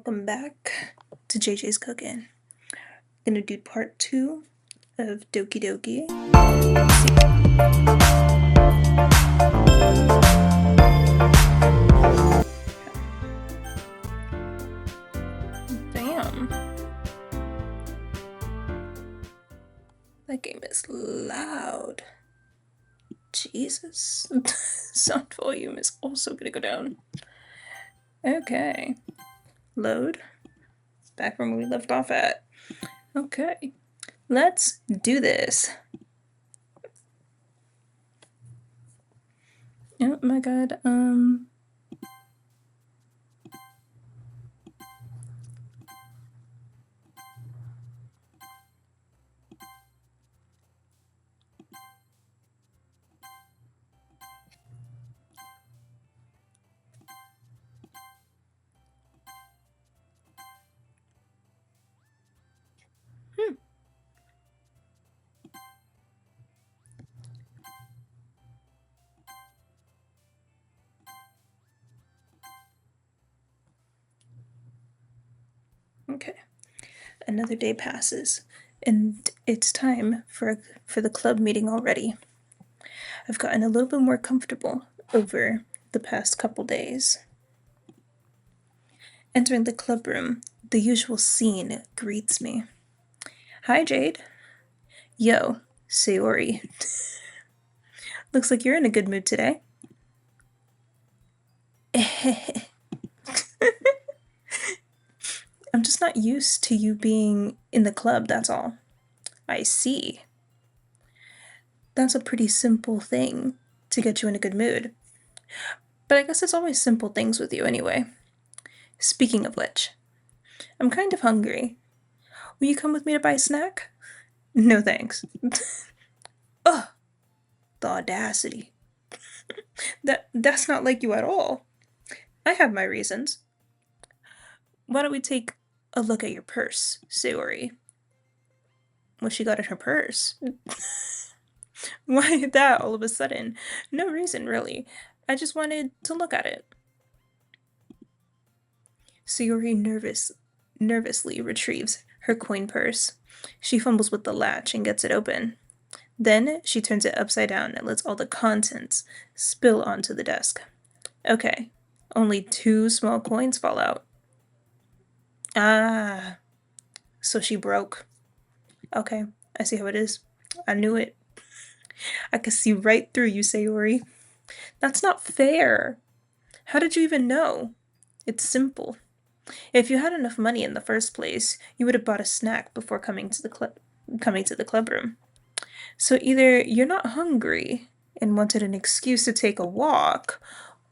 Welcome back to JJ's Cooking. I'm gonna do part 2 of Doki Doki. Damn. That game is loud. Jesus. Sound volume is also gonna go down. Okay. Load. Back from where we left off at. Okay. Let's do this. Oh my god, Okay. Another day passes, and it's time for the club meeting already. I've gotten a little bit more comfortable over the past couple days. Entering the club room, the usual scene greets me. Hi, Jade. Yo, Sayori. Looks like you're in a good mood today. I'm just not used to you being in the club, that's all. I see. That's a pretty simple thing to get you in a good mood. But I guess it's always simple things with you anyway. Speaking of which, I'm kind of hungry. Will you come with me to buy a snack? No thanks. Ugh, the audacity. That's not like you at all. I have my reasons. Why don't we take a look at your purse, Sayori? What she got in her purse? Why that all of a sudden? No reason, really. I just wanted to look at it. Sayori nervously retrieves her coin purse. She fumbles with the latch and gets it open. Then she turns it upside down and lets all the contents spill onto the desk. Okay, only 2 small coins fall out. Ah, so she broke. Okay, I see how it is. I knew it. I could see right through you, Sayori. That's not fair. How did you even know? It's simple. If you had enough money in the first place, you would have bought a snack before coming to the club room. So either you're not hungry and wanted an excuse to take a walk,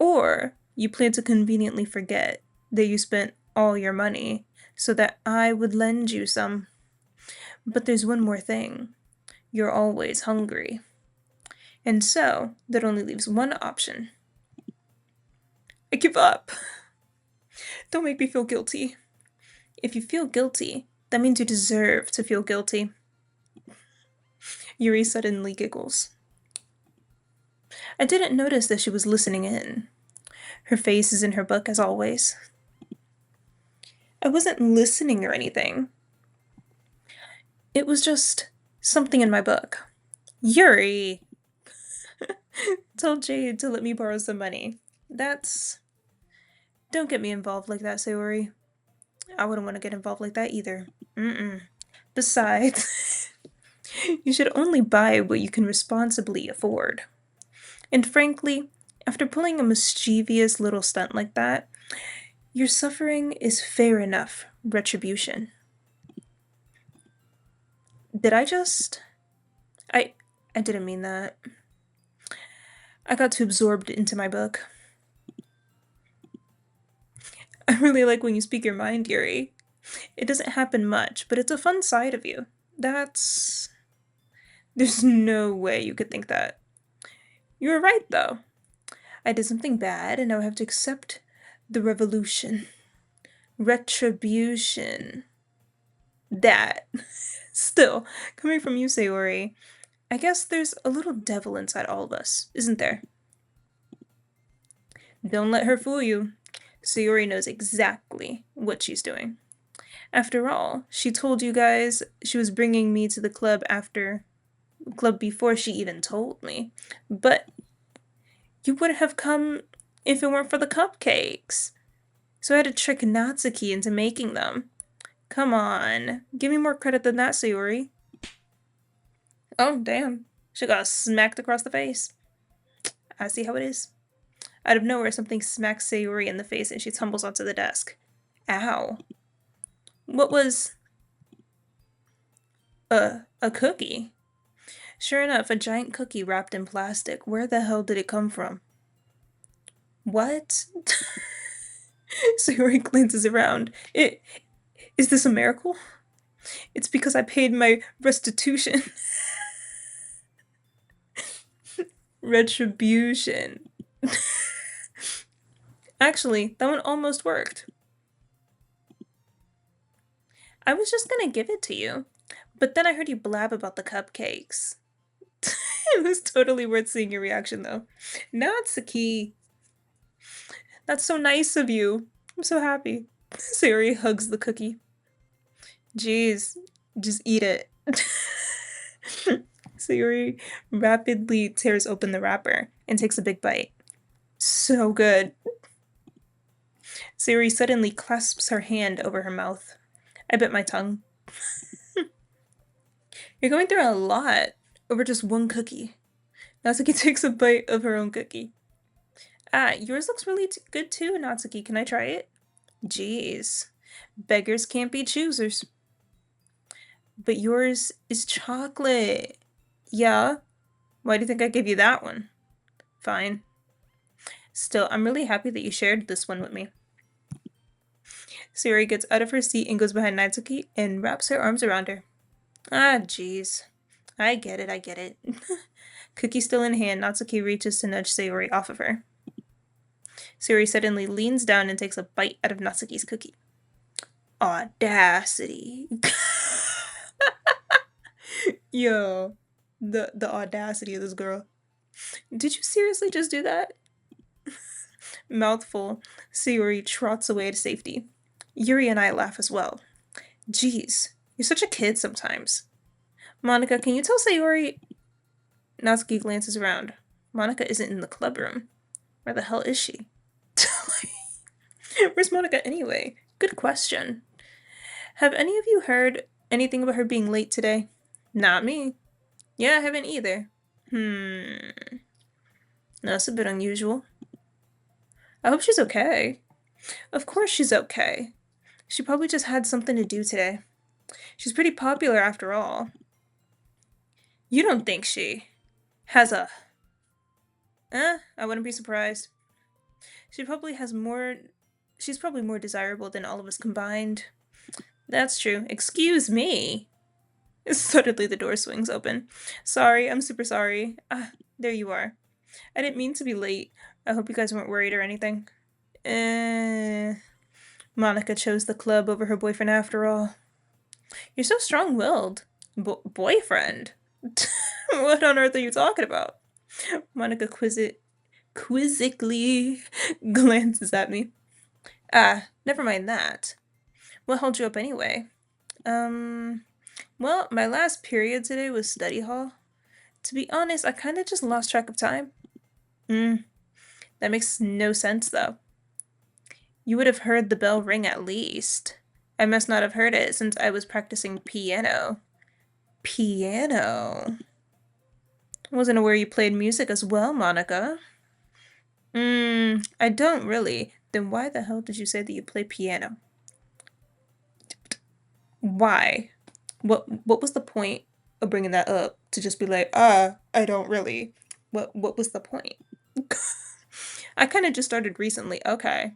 or you plan to conveniently forget that you spent all your money so that I would lend you some. But there's one more thing. You're always hungry. And so, that only leaves one option. I give up. Don't make me feel guilty. If you feel guilty, that means you deserve to feel guilty. Yuri suddenly giggles. I didn't notice that she was listening in. Her face is in her book as always. I wasn't listening or anything. It was just something in my book. Yuri! Told Jade to let me borrow some money. Don't get me involved like that, Sayori. I wouldn't want to get involved like that either. Besides, you should only buy what you can responsibly afford. And frankly, after pulling a mischievous little stunt like that, your suffering is fair enough retribution. Did I just... I didn't mean that. I got too absorbed into my book. I really like when you speak your mind, Yuri. It doesn't happen much, but it's a fun side of you. There's no way you could think that. You were right, though. I did something bad, and now I have to accept the revolution. Retribution. That. Still, coming from you, Sayori, I guess there's a little devil inside all of us, isn't there? Don't let her fool you. Sayori knows exactly what she's doing. After all, she told you guys she was bringing me to the club before she even told me. But you wouldn't have come if it weren't for the cupcakes. So I had to trick Natsuki into making them. Come on, give me more credit than that, Sayori. Oh, damn. She got smacked across the face. I see how it is. Out of nowhere, something smacks Sayori in the face and she tumbles onto the desk. Ow. What was... a cookie? Sure enough, a giant cookie wrapped in plastic. Where the hell did it come from? What? Sayori glances around. Is this a miracle? It's because I paid my restitution. Retribution. Actually, that one almost worked. I was just gonna give it to you, but then I heard you blab about the cupcakes. It was totally worth seeing your reaction, though. Natsuki. That's so nice of you. I'm so happy. Sayori hugs the cookie. Jeez, just eat it. Sayori rapidly tears open the wrapper and takes a big bite. So good. Sayori suddenly clasps her hand over her mouth. I bit my tongue. You're going through a lot over just one cookie. Natsuki takes a bite of her own cookie. Ah, yours looks really good too, Natsuki. Can I try it? Jeez. Beggars can't be choosers. But yours is chocolate. Yeah? Why do you think I gave you that one? Fine. Still, I'm really happy that you shared this one with me. Sayori gets out of her seat and goes behind Natsuki and wraps her arms around her. Ah, jeez. I get it. Cookie still in hand, Natsuki reaches to nudge Sayori off of her. Sayori suddenly leans down and takes a bite out of Natsuki's cookie. Audacity. Yo, the audacity of this girl. Did you seriously just do that? Mouthful, Sayori trots away to safety. Yuri and I laugh as well. Jeez, you're such a kid sometimes. Monika, can you tell Sayori... Natsuki glances around. Monika isn't in the club room. Where the hell is she? Where's Monika anyway? Good question. Have any of you heard anything about her being late today? Not me. Yeah, I haven't either. That's a bit unusual. I hope she's okay. Of course she's okay. She probably just had something to do today. She's pretty popular after all. You don't think she has a... I wouldn't be surprised. She's probably more desirable than all of us combined. That's true. Excuse me. Suddenly the door swings open. Sorry, I'm super sorry. There you are. I didn't mean to be late. I hope you guys weren't worried or anything. Monika chose the club over her boyfriend after all. You're so strong-willed. Boyfriend? What on earth are you talking about? Monika quizzically glances at me. Never mind that. What held you up anyway? Well, my last period today was study hall. To be honest, I kind of just lost track of time. That makes no sense, though. You would have heard the bell ring at least. I must not have heard it since I was practicing piano. Piano? I wasn't aware you played music as well, Monika. I don't really. Then why the hell did you say that you play piano? Why? What was the point of bringing that up? To just be like, I don't really. What was the point? I kind of just started recently. Okay.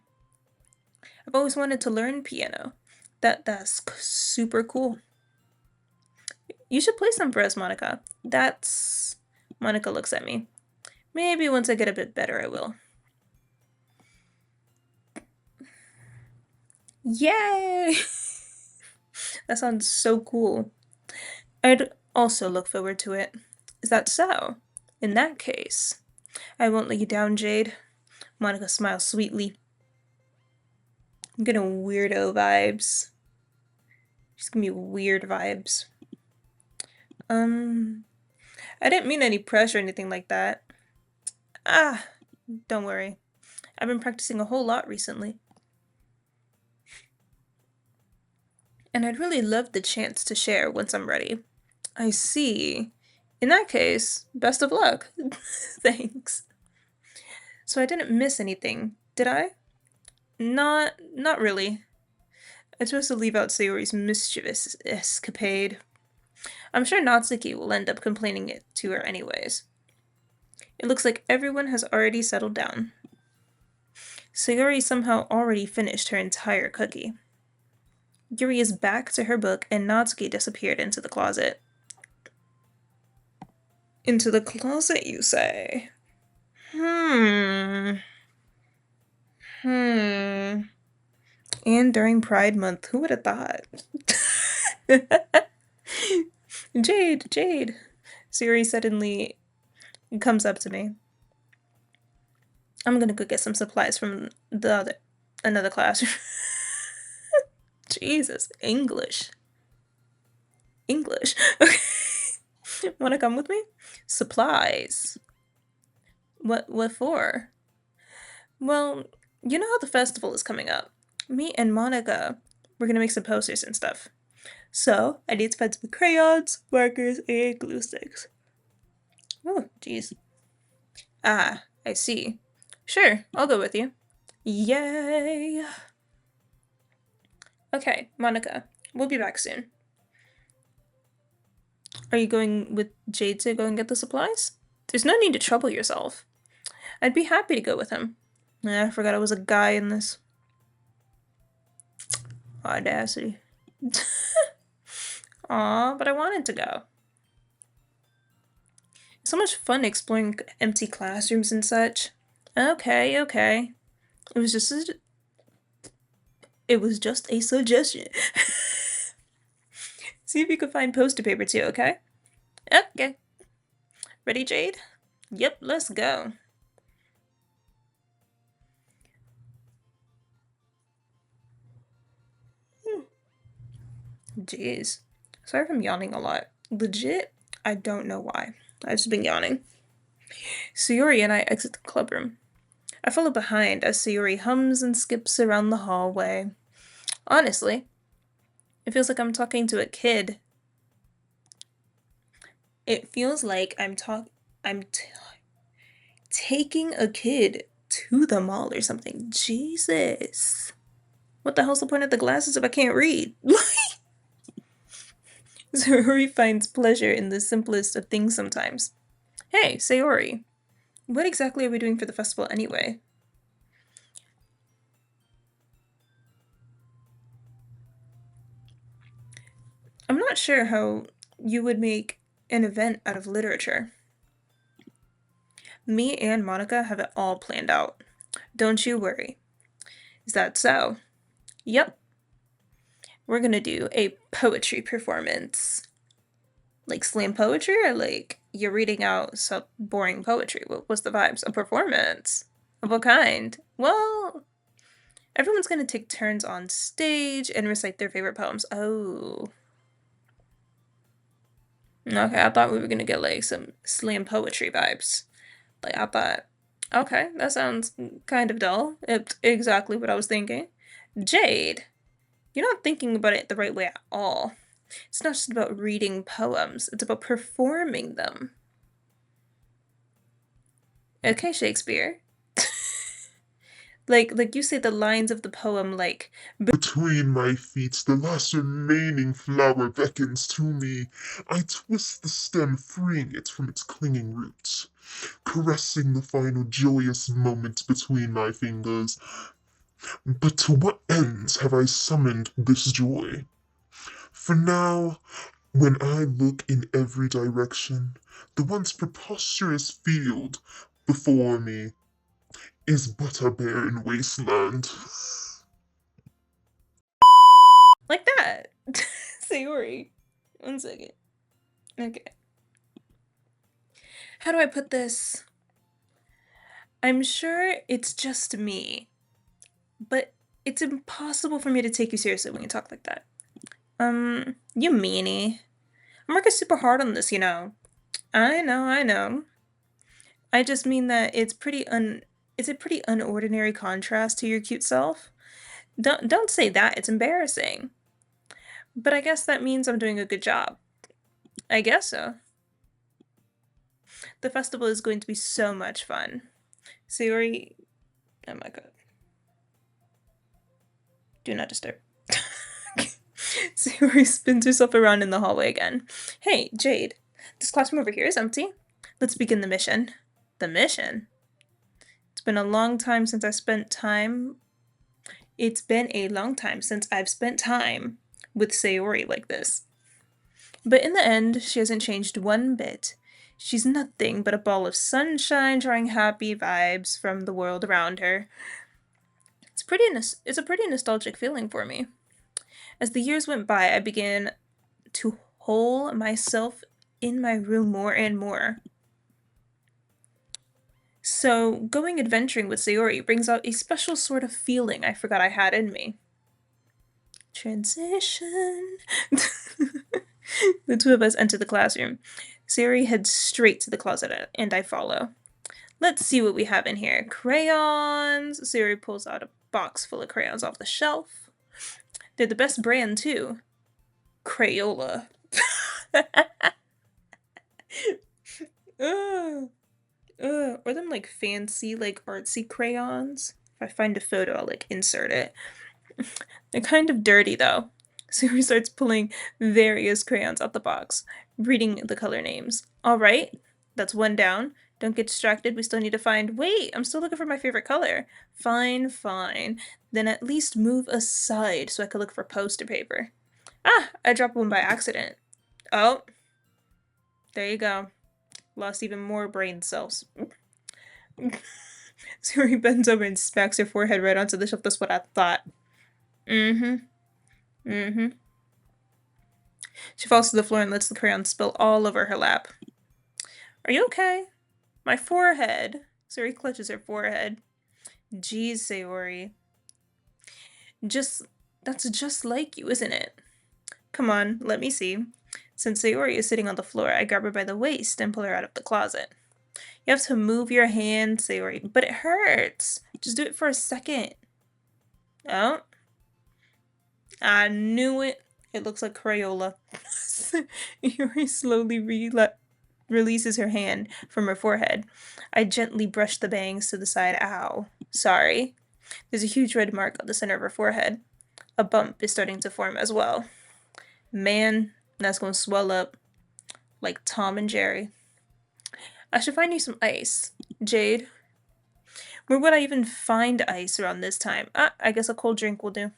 I've always wanted to learn piano. That's super cool. You should play some for us, Monika. Monika looks at me. Maybe once I get a bit better, I will. Yay! That sounds so cool. I'd also look forward to it. Is that so? In that case, I won't let you down, Jade. Monika smiles sweetly. I'm getting weirdo vibes. She's giving me weird vibes. I didn't mean any pressure or anything like that. Ah, don't worry. I've been practicing a whole lot recently. And I'd really love the chance to share once I'm ready. I see. In that case, best of luck. Thanks. So I didn't miss anything, did I? Not really. I chose to leave out Sayori's mischievous escapade. I'm sure Natsuki will end up complaining it to her anyways. It looks like everyone has already settled down. Sayori somehow already finished her entire cookie. Yuri is back to her book and Natsuki disappeared into the closet. Into the closet, you say? Hmm. And during Pride Month, who would have thought? Jade. Sayori suddenly comes up to me. I'm gonna go get some supplies from another classroom. Jesus, English. Okay. Wanna come with me? Supplies. What for? Well, you know how the festival is coming up. Me and Monica, we're gonna make some posters and stuff. So, I need to find some crayons, markers, and glue sticks. Oh, jeez. Ah, I see. Sure, I'll go with you. Yay! Okay, Monica, we'll be back soon. Are you going with Jade to go and get the supplies? There's no need to trouble yourself. I'd be happy to go with him. I forgot I was a guy in this. Audacity. Aw, but I wanted to go. So much fun exploring empty classrooms and such. Okay. It was just a suggestion. See if you can find poster paper too, okay? Okay. Ready, Jade? Yep, let's go. Jeez. Sorry if I'm yawning a lot. Legit, I don't know why. I've just been yawning. Sayori and I exit the clubroom. I follow behind as Sayori hums and skips around the hallway. Honestly, it feels like I'm talking to a kid. It feels like I'm taking a kid to the mall or something. Jesus. What the hell's the point of the glasses if I can't read? Sayori finds pleasure in the simplest of things sometimes. Hey, Sayori. What exactly are we doing for the festival anyway? I'm not sure how you would make an event out of literature. Me and Monica have it all planned out. Don't you worry. Is that so? Yep. We're gonna do a poetry performance. Like slam poetry, or like you're reading out some boring poetry? What's the vibes? A performance? Of what kind? Well, everyone's gonna take turns on stage and recite their favorite poems. Oh. Okay, I thought we were gonna get like some slam poetry vibes. Like I thought, okay, that sounds kind of dull. It's exactly what I was thinking. Jade, you're not thinking about it the right way at all. It's not just about reading poems, it's about performing them. Okay, Shakespeare. Like you say the lines of the poem like Between my feet, the last remaining flower beckons to me. I twist the stem, freeing it from its clinging roots, caressing the final joyous moment between my fingers. But to what ends have I summoned this joy? For now, when I look in every direction, the once preposterous field before me is but a barren wasteland. like that. Sayori. One second. Okay. How do I put this? I'm sure it's just me, but It's impossible for me to take you seriously when you talk like that. You meanie. I'm working super hard on this, you know. I know, I know. I just mean that it's a pretty unordinary contrast to your cute self. Don't say that. It's embarrassing. But I guess that means I'm doing a good job. I guess so. The festival is going to be so much fun. Sayori, oh my god. Do not disturb. Sayori spins herself around in the hallway again. Hey, Jade, this classroom over here is empty. Let's begin the mission. The mission? It's been a long time since I spent time. It's been a long time since I've spent time with Sayori like this. But in the end, she hasn't changed one bit. She's nothing but a ball of sunshine drawing happy vibes from the world around her. It's a pretty nostalgic feeling for me. As the years went by, I began to hole myself in my room more and more. So, going adventuring with Sayori brings out a special sort of feeling I forgot I had in me. Transition. The two of us enter the classroom. Sayori heads straight to the closet and I follow. Let's see what we have in here. Crayons. Sayori pulls out a box full of crayons off the shelf. They're the best brand, too. Crayola. Or them like fancy, like artsy crayons. If I find a photo, I'll like insert it. They're kind of dirty though. Sayori starts pulling various crayons out the box, reading the color names. All right, that's one down. Don't get distracted. We still need to find. Wait, I'm still looking for my favorite color. Fine, fine. Then at least move aside so I can look for poster paper. Ah, I dropped one by accident. Oh, there you go. Lost even more brain cells. Sayori bends over and smacks her forehead right onto the shelf. That's what I thought. Mm-hmm. Mm-hmm. She falls to the floor and lets the crayon spill all over her lap. Are you okay? My forehead. Sayori clutches her forehead. Geez, Sayori. Just that's just like you, isn't it? Come on, let me see. Since Sayori is sitting on the floor, I grab her by the waist and pull her out of the closet. You have to move your hand, Sayori, but it hurts. Just do it for a second. Oh, I knew it. It looks like Crayola. Sayori slowly releases her hand from her forehead. I gently brush the bangs to the side. Ow. Sorry. There's a huge red mark on the center of her forehead. A bump is starting to form as well. Man, that's going to swell up like Tom and Jerry. I should find you some ice. Jade. Where would I even find ice around this time? I guess a cold drink will do.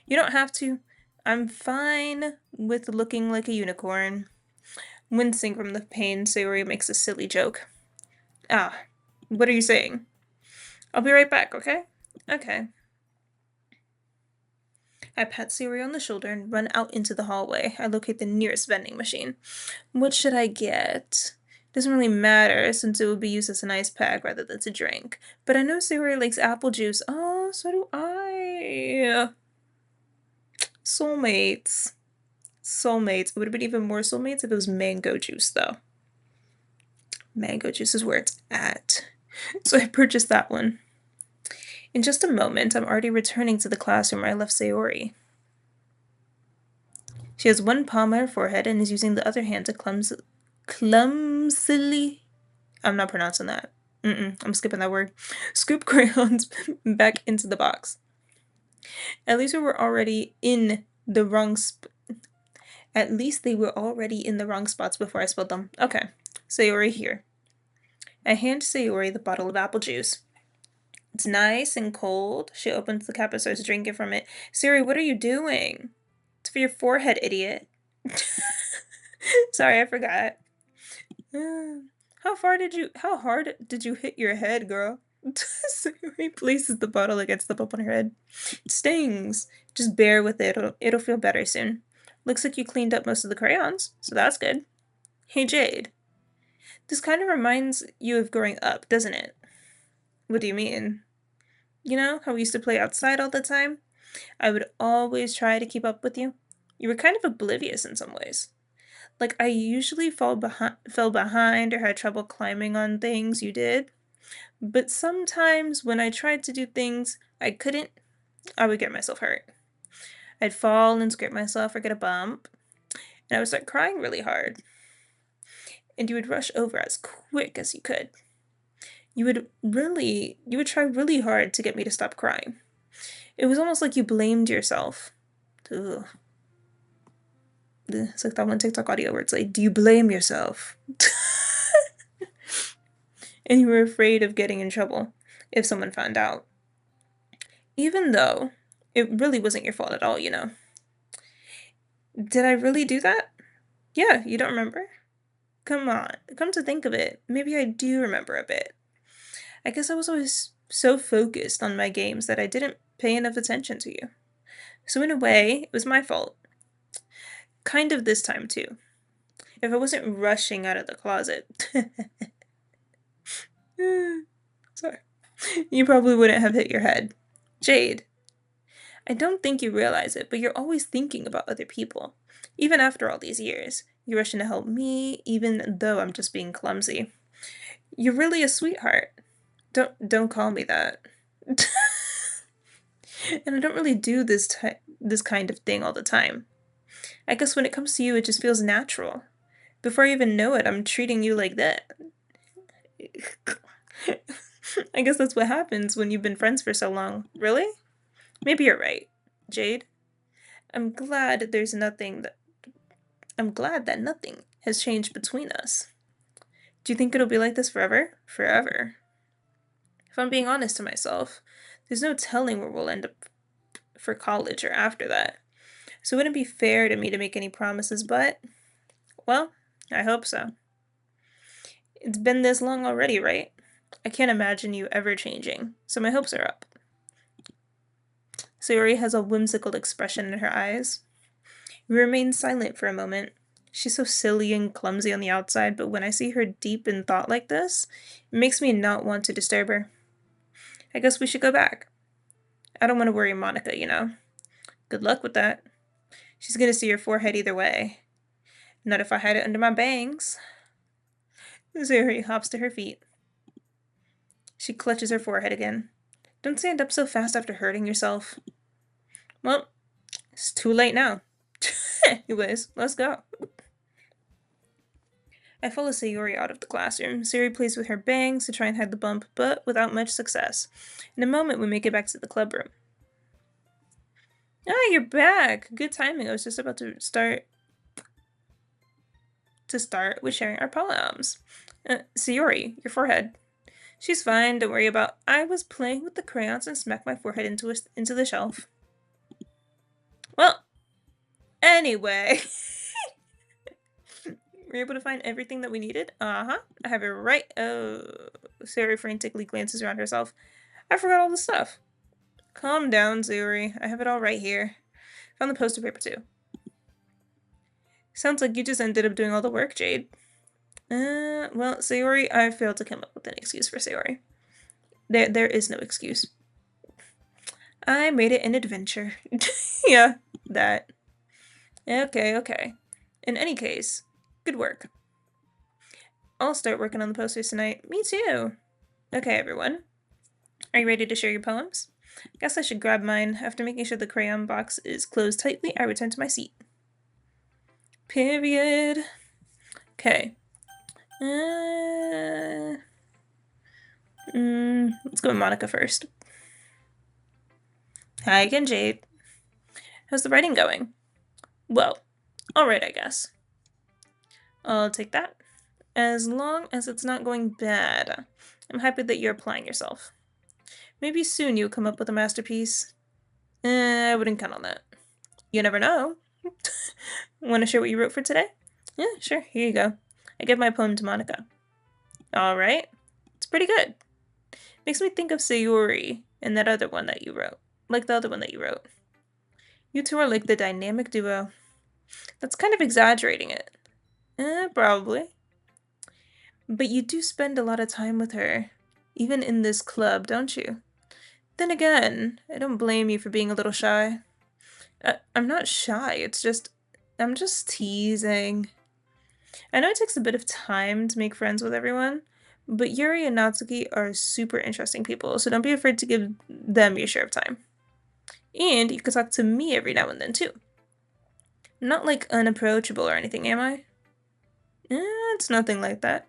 You don't have to. I'm fine with looking like a unicorn. Wincing from the pain, Sayori makes a silly joke. Ah, what are you saying? I'll be right back, okay? Okay. I pat Sayori on the shoulder and run out into the hallway. I locate the nearest vending machine. What should I get? Doesn't really matter since it would be used as an ice pack rather than to drink. But I know Sayori likes apple juice. Oh, so do I. Soulmates. Soulmates. It would have been even more soulmates if it was mango juice, though. Mango juice is where it's at. So I purchased that one. In just a moment, I'm already returning to the classroom where I left Sayori. She has one palm on her forehead and is using the other hand to clumsily. I'm not pronouncing that. I'm skipping that word. Scoop crayons back into the box. At least we were already in the wrong At least they were already in the wrong spots before I spilled them. Okay, Sayori here. I hand Sayori the bottle of apple juice. It's nice and cold. She opens the cap and starts drinking from it. Sayori, what are you doing? It's for your forehead, idiot. Sorry, I forgot. How hard did you hit your head, girl? Sayori places the bottle against the bump on her head. It stings. Just bear with it. It'll feel better soon. Looks like you cleaned up most of the crayons, so that's good. Hey, Jade. This kind of reminds you of growing up, doesn't it? What do you mean? You know how we used to play outside all the time? I would always try to keep up with you. You were kind of oblivious in some ways. Like I usually fell behind or had trouble climbing on things you did. But sometimes when I tried to do things I couldn't, I would get myself hurt. I'd fall and scrape myself or get a bump, and I would start crying really hard. And you would rush over as quick as you could. You would try really hard to get me to stop crying. It was almost like you blamed yourself. Ugh. It's like that one TikTok audio where it's like, do you blame yourself? And you were afraid of getting in trouble if someone found out. Even though it really wasn't your fault at all, you know. Did I really do that? Yeah, you don't remember? Come on, come to think of it, maybe I do remember a bit. I guess I was always so focused on my games that I didn't pay enough attention to you. So, in a way, it was my fault. Kind of this time, too. If I wasn't rushing out of the closet. Sorry. You probably wouldn't have hit your head. Jade, I don't think you realize it, but you're always thinking about other people. Even after all these years, you're rushing to help me, even though I'm just being clumsy. You're really a sweetheart. Don't call me that. And I don't really do this kind of thing all the time. I guess when it comes to you, it just feels natural. Before I even know it, I'm treating you like that. I guess that's what happens when you've been friends for so long. Really? Maybe you're right, Jade. I'm glad there's nothing that I'm glad that nothing has changed between us. Do you think it'll be like this forever? Forever. If I'm being honest to myself, there's no telling where we'll end up for college or after that. So it wouldn't be fair to me to make any promises, but, well, I hope so. It's been this long already, right? I can't imagine you ever changing, so my hopes are up. Sayori has a whimsical expression in her eyes. We remain silent for a moment. She's so silly and clumsy on the outside, but when I see her deep in thought like this, it makes me not want to disturb her. I guess we should go back. I don't want to worry Monica, you know. Good luck with that. She's gonna see your forehead either way. Not if I hide it under my bangs. Sayori hops to her feet. She clutches her forehead again. Don't stand up so fast after hurting yourself. Well, it's too late now. Anyways, let's go. I follow Sayori out of the classroom. Sayori plays with her bangs to try and hide the bump, but without much success. In a moment, we make it back to the club room. Ah, you're back! Good timing. I was just about to start with sharing our poems. Sayori, your forehead. She's fine, don't worry about. I was playing with the crayons and smacked my forehead into the shelf. Well, anyway. Were you able to find everything that we needed? Uh-huh. I have it right. Oh, Sayori frantically glances around herself. I forgot all the stuff. Calm down, Sayori. I have it all right here. Found the poster paper too. Sounds like you just ended up doing all the work, Jade. Well, Sayori, I failed to come up with an excuse for Sayori. There is no excuse. I made it an adventure. Yeah, that. Okay. In any case, good work. I'll start working on the posters tonight. Me too. Okay, everyone. Are you ready to share your poems? Guess I should grab mine. After making sure the crayon box is closed tightly, I return to my seat. Period. Okay. Let's go with Monica first. Hi again, Jade. How's the writing going? Well, alright, I guess. I'll take that. As long as it's not going bad. I'm happy that you're applying yourself. Maybe soon you'll come up with a masterpiece. I wouldn't count on that. You never know. Want to share what you wrote for today? Yeah, sure. Here you go. I give my poem to Monica. Alright. It's pretty good. Makes me think of Sayori and that other one that you wrote. Like the other one that you wrote. You two are like the dynamic duo. That's kind of exaggerating it. Probably. But you do spend a lot of time with her. Even in this club, don't you? Then again, I don't blame you for being a little shy. I'm not shy, I'm just teasing. I know it takes a bit of time to make friends with everyone, but Yuri and Natsuki are super interesting people, so don't be afraid to give them your share of time. And you can talk to me every now and then, too. I'm not like unapproachable or anything, am I? It's nothing like that.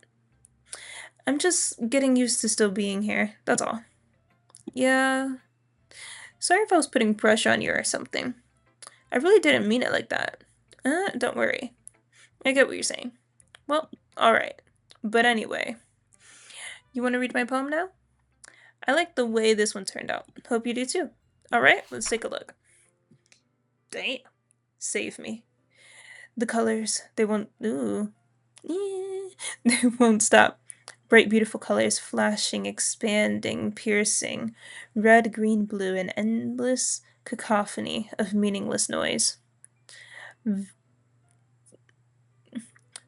I'm just getting used to still being here, that's all. Yeah. Sorry if I was putting pressure on you or something. I really didn't mean it like that. Don't worry. I get what you're saying. Well, alright. But anyway, you want to read my poem now? I like the way this one turned out. Hope you do too. Alright, let's take a look. Damn. Save me. The colors, they won't. Ooh. They won't stop. Bright, beautiful colors flashing, expanding, piercing. Red, green, blue, an endless cacophony of meaningless noise. The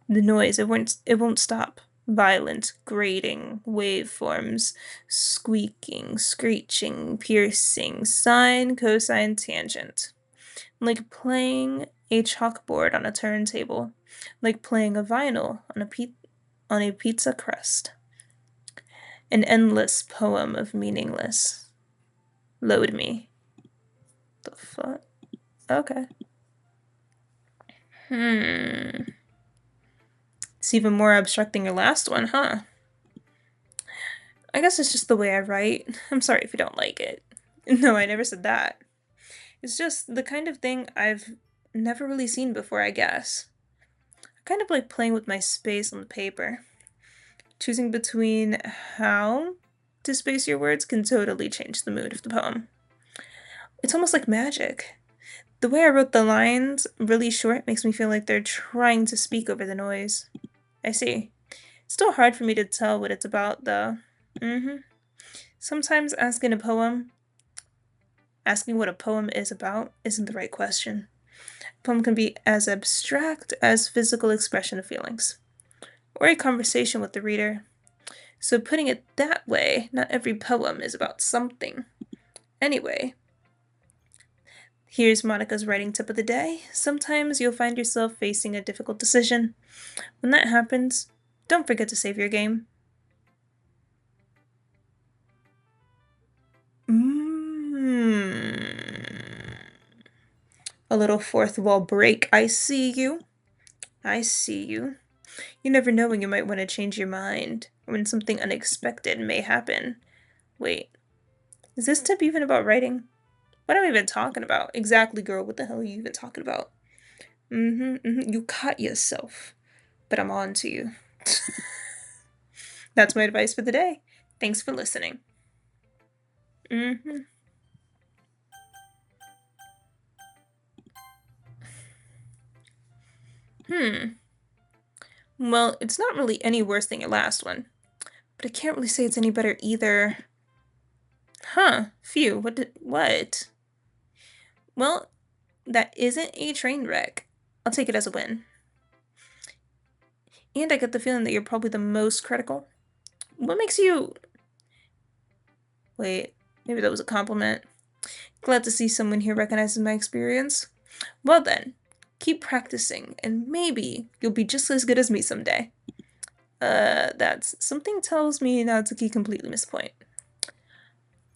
noise, it won't stop. Violent, grating, waveforms, squeaking, screeching, piercing, sine, cosine, tangent. Like playing a chalkboard on a turntable, like playing a vinyl on a pizza crust. An endless poem of meaningless. Load me. The fuck? Okay. It's even more abstract than your last one, huh? I guess it's just the way I write. I'm sorry if you don't like it. No, I never said that. It's just the kind of thing I've never really seen before, I guess. I kind of like playing with my space on the paper. Choosing between how to space your words can totally change the mood of the poem. It's almost like magic. The way I wrote the lines really short makes me feel like they're trying to speak over the noise. I see. It's still hard for me to tell what it's about, though. Sometimes asking what a poem is about isn't the right question. A poem can be as abstract as physical expression of feelings, or a conversation with the reader. So putting it that way, not every poem is about something. Anyway, here's Monica's writing tip of the day. Sometimes you'll find yourself facing a difficult decision. When that happens, don't forget to save your game. A little fourth wall break. I see you. I see you. You never know when you might want to change your mind, or when something unexpected may happen. Wait, is this tip even about writing? What am I even talking about? Exactly, girl. What the hell are you even talking about? You caught yourself. But I'm on to you. That's my advice for the day. Thanks for listening. Well, it's not really any worse than your last one. But I can't really say it's any better either. Huh. Phew. What? Well, that isn't a train wreck. I'll take it as a win. And I get the feeling that you're probably the most critical. What makes you... Wait, maybe that was a compliment. Glad to see someone here recognizes my experience. Well then, keep practicing, and maybe you'll be just as good as me someday. That's... Something tells me Natsuki completely missed the point.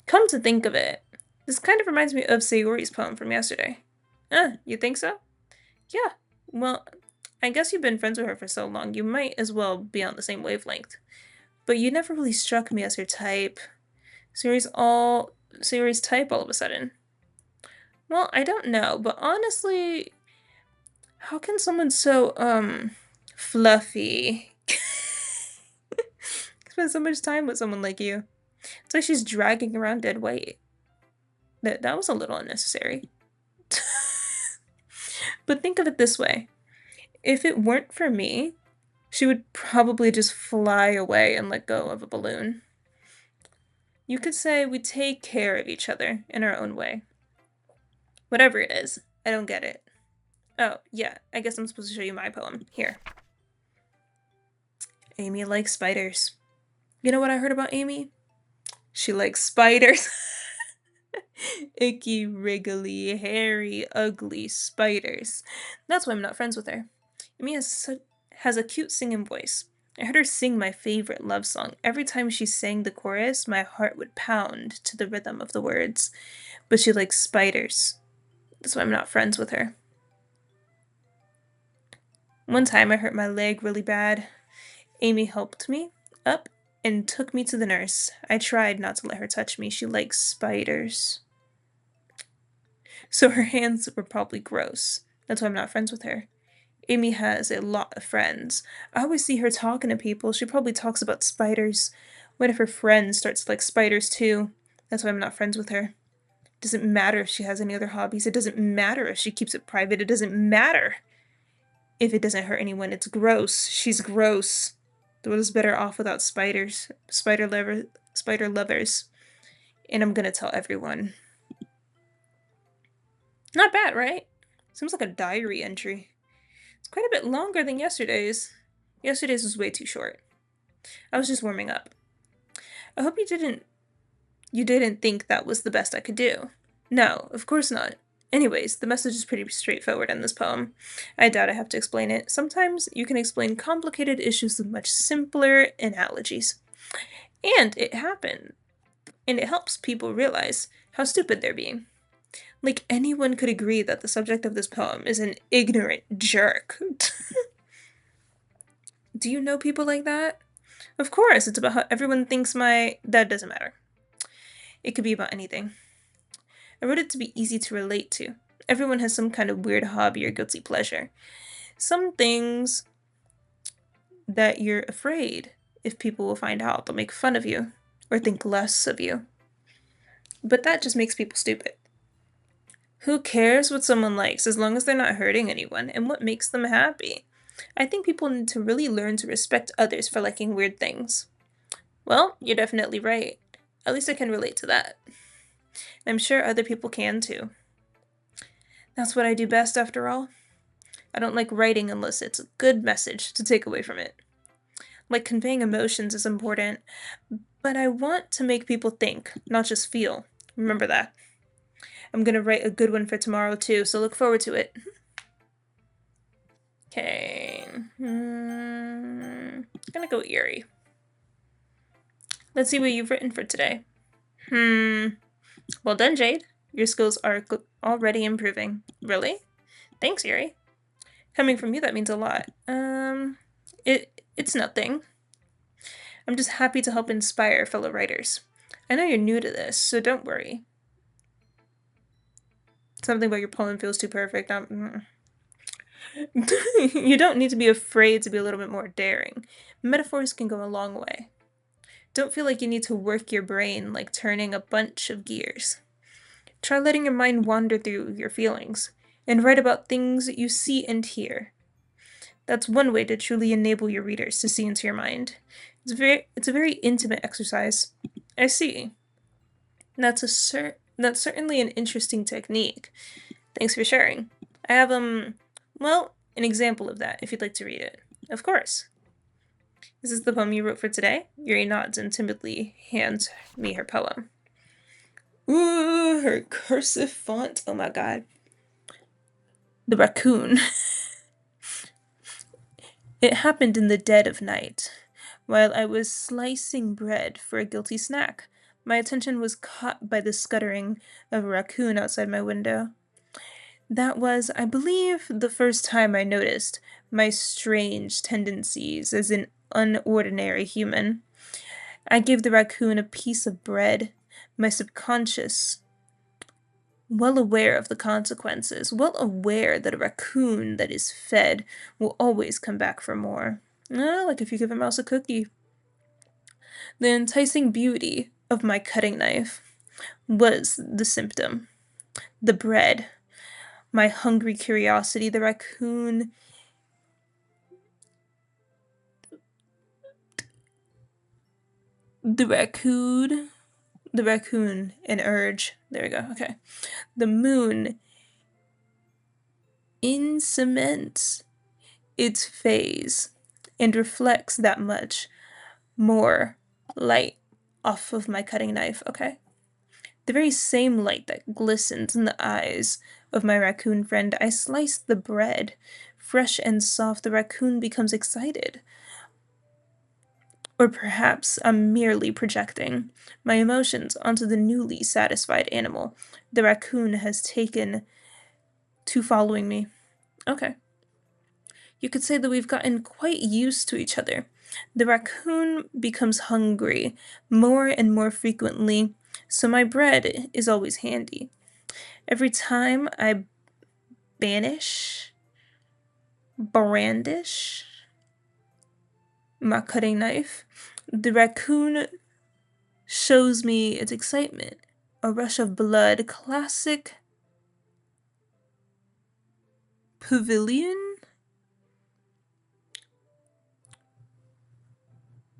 Come to think of it, this kind of reminds me of Sayori's poem from yesterday. You think so? Yeah, well, I guess you've been friends with her for so long, you might as well be on the same wavelength. But you never really struck me as her type. Sayori's type all of a sudden. Well, I don't know, but honestly, how can someone so, fluffy spend so much time with someone like you? It's like she's dragging around dead weight. That was a little unnecessary. But think of it this way. If it weren't for me, she would probably just fly away and let go of a balloon. You could say we take care of each other in our own way. Whatever it is, I don't get it. Oh, yeah, I guess I'm supposed to show you my poem. Here. Amy likes spiders. You know what I heard about Amy? She likes spiders. Icky, wriggly, hairy, ugly spiders. That's why I'm not friends with her. Amy has a cute singing voice. I heard her sing my favorite love song. Every time she sang the chorus, my heart would pound to the rhythm of the words. But she likes spiders. That's why I'm not friends with her. One time I hurt my leg really bad. Amy helped me up and took me to the nurse. I tried not to let her touch me. She likes spiders. So her hands were probably gross. That's why I'm not friends with her. Amy has a lot of friends. I always see her talking to people. She probably talks about spiders. What if her friend starts to like spiders too? That's why I'm not friends with her. It doesn't matter if she has any other hobbies. It doesn't matter if she keeps it private. It doesn't matter if it doesn't hurt anyone. It's gross. She's gross. The world is better off without spiders. Spider lovers. And I'm gonna tell everyone. Not bad, right? Seems like a diary entry. It's quite a bit longer than yesterday's. Yesterday's was way too short. I was just warming up. I hope you didn't think that was the best I could do. No, of course not. Anyways, the message is pretty straightforward in this poem. I doubt I have to explain it. Sometimes you can explain complicated issues with much simpler analogies. And it happened. And it helps people realize how stupid they're being. Like, anyone could agree that the subject of this poem is an ignorant jerk. Do you know people like that? Of course, it's about how everyone thinks that doesn't matter. It could be about anything. I wrote it to be easy to relate to. Everyone has some kind of weird hobby or guilty pleasure. Some things that you're afraid if people will find out, they'll make fun of you or think less of you. But that just makes people stupid. Who cares what someone likes as long as they're not hurting anyone and what makes them happy? I think people need to really learn to respect others for liking weird things. Well, you're definitely right. At least I can relate to that. I'm sure other people can too. That's what I do best, after all. I don't like writing unless it's a good message to take away from it. Like, conveying emotions is important, but I want to make people think, not just feel. Remember that. I'm gonna write a good one for tomorrow too, so look forward to it. Okay. Gonna go eerie. Let's see what you've written for today. Well done, Jade. Your skills are already improving. Really? Thanks, Yuri. Coming from you, that means a lot. It's nothing. I'm just happy to help inspire fellow writers. I know you're new to this, so don't worry. Something about your poem feels too perfect. You don't need to be afraid to be a little bit more daring. Metaphors can go a long way. Don't feel like you need to work your brain like turning a bunch of gears. Try letting your mind wander through your feelings and write about things you see and hear. That's one way to truly enable your readers to see into your mind. It's a very intimate exercise. I see. That's certainly an interesting technique. Thanks for sharing. I have well, an example of that if you'd like to read it. Of course. This is the poem you wrote for today. Yuri nods and timidly hands me her poem. Ooh, her cursive font. Oh my god. The raccoon. It happened in the dead of night, while I was slicing bread for a guilty snack. My attention was caught by the scuttering of a raccoon outside my window. That was, I believe, the first time I noticed my strange tendencies as an unordinary human. I gave the raccoon a piece of bread, my subconscious, well aware of the consequences, well aware that a raccoon that is fed will always come back for more. Like if you give a mouse a cookie. The enticing beauty of my cutting knife was the symptom. The bread, my hungry curiosity, the raccoon. The raccoon. The raccoon, an urge. There we go, okay. The moon in cements its phase and reflects that much more light off of my cutting knife, okay? The very same light that glistens in the eyes of my raccoon friend. I slice the bread. Fresh and soft, the raccoon becomes excited. Or perhaps I'm merely projecting my emotions onto the newly satisfied animal. The raccoon has taken to following me. Okay. You could say that we've gotten quite used to each other. The raccoon becomes hungry more and more frequently, so my bread is always handy. Every time I banish, brandish my cutting knife, the raccoon shows me its excitement. A rush of blood, classic pavilion,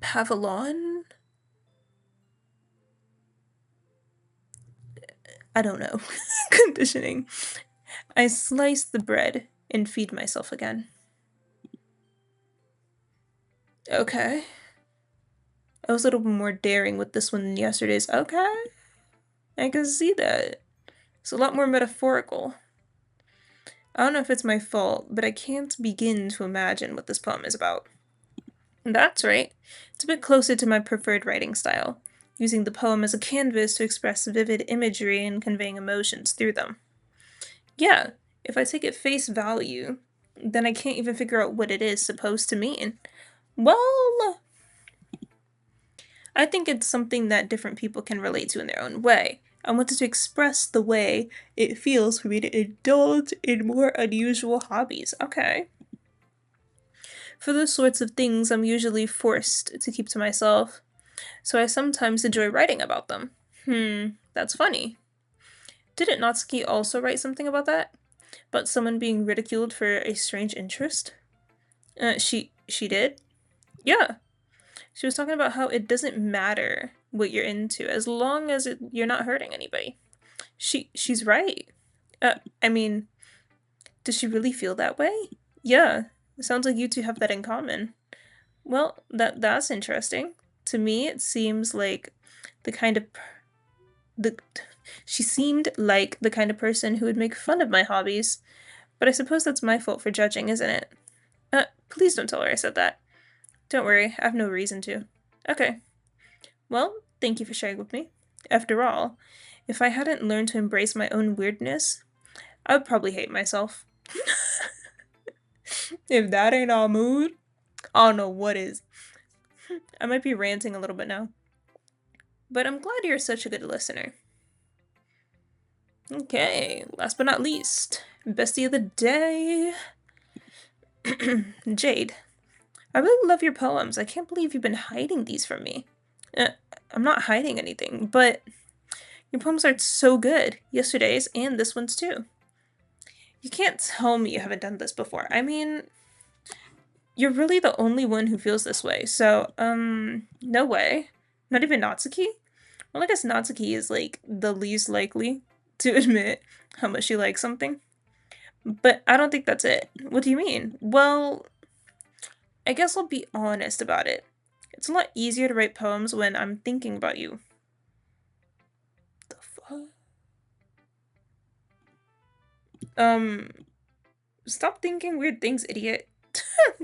pavilion. I don't know. Conditioning. I slice the bread and feed myself again. Okay. I was a little bit more daring with this one than yesterday's. Okay. I can see that. It's a lot more metaphorical. I don't know if it's my fault, but I can't begin to imagine what this poem is about. That's right. It's a bit closer to my preferred writing style, using the poem as a canvas to express vivid imagery and conveying emotions through them. Yeah, if I take it face value, then I can't even figure out what it is supposed to mean. Well, I think it's something that different people can relate to in their own way. I wanted to express the way it feels for me to indulge in more unusual hobbies. Okay. For those sorts of things, I'm usually forced to keep to myself, so I sometimes enjoy writing about them. That's funny. Didn't Natsuki also write something about that? About someone being ridiculed for a strange interest? She did? Yeah. She was talking about how it doesn't matter what you're into as long as you're not hurting anybody. She's right. I mean, does she really feel that way? Yeah. It sounds like you two have that in common. Well, that's interesting. To me, it seems like the kind of the she seemed like the kind of person who would make fun of my hobbies. But I suppose that's my fault for judging, isn't it? Please don't tell her I said that. Don't worry, I have no reason to. Okay. Well, thank you for sharing with me. After all, if I hadn't learned to embrace my own weirdness, I would probably hate myself. If that ain't all mood, I don't know what is. I might be ranting a little bit now. But I'm glad you're such a good listener. Okay, last but not least, bestie of the day. Jade, I really love your poems. I can't believe you've been hiding these from me. Uh, I'm not hiding anything, but your poems are so good. Yesterday's and this one's too. You can't tell me you haven't done this before. I mean, you're really the only one who feels this way. So, no way. Not even Natsuki? Well, I guess Natsuki is like the least likely to admit how much she likes something. But I don't think that's it. What do you mean? Well, I guess I'll be honest about it. It's a lot easier to write poems when I'm thinking about you. The fuck? Um, Stop thinking weird things, idiot.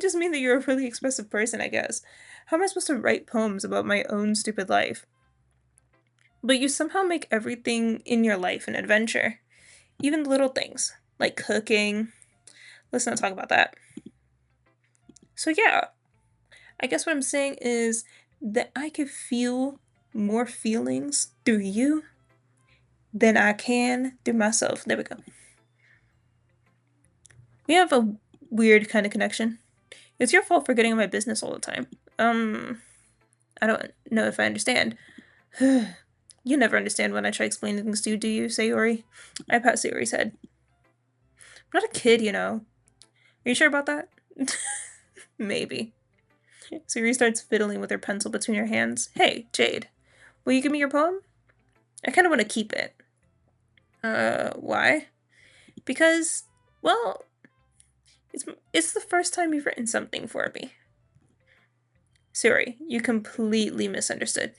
Just mean that you're a really expressive person, I guess. How am I supposed to write poems about my own stupid life? But you somehow make everything in your life an adventure. Even the little things, like cooking. Let's not talk about that. So, yeah, I guess what I'm saying is that I could feel more feelings through you than I can through myself. There we go. We have a weird kind of connection. It's your fault for getting in my business all the time. I don't know if I understand. You never understand when I try explaining things to you, do you, Sayori? I pat Sayori's head. I'm not a kid, you know. Are you sure about that? Maybe. Sayori starts fiddling with her pencil between her hands. Hey, Jade, will you give me your poem? I kind of want to keep it. Why? Because, well, it's the first time you've written something for me. Sorry, you completely misunderstood.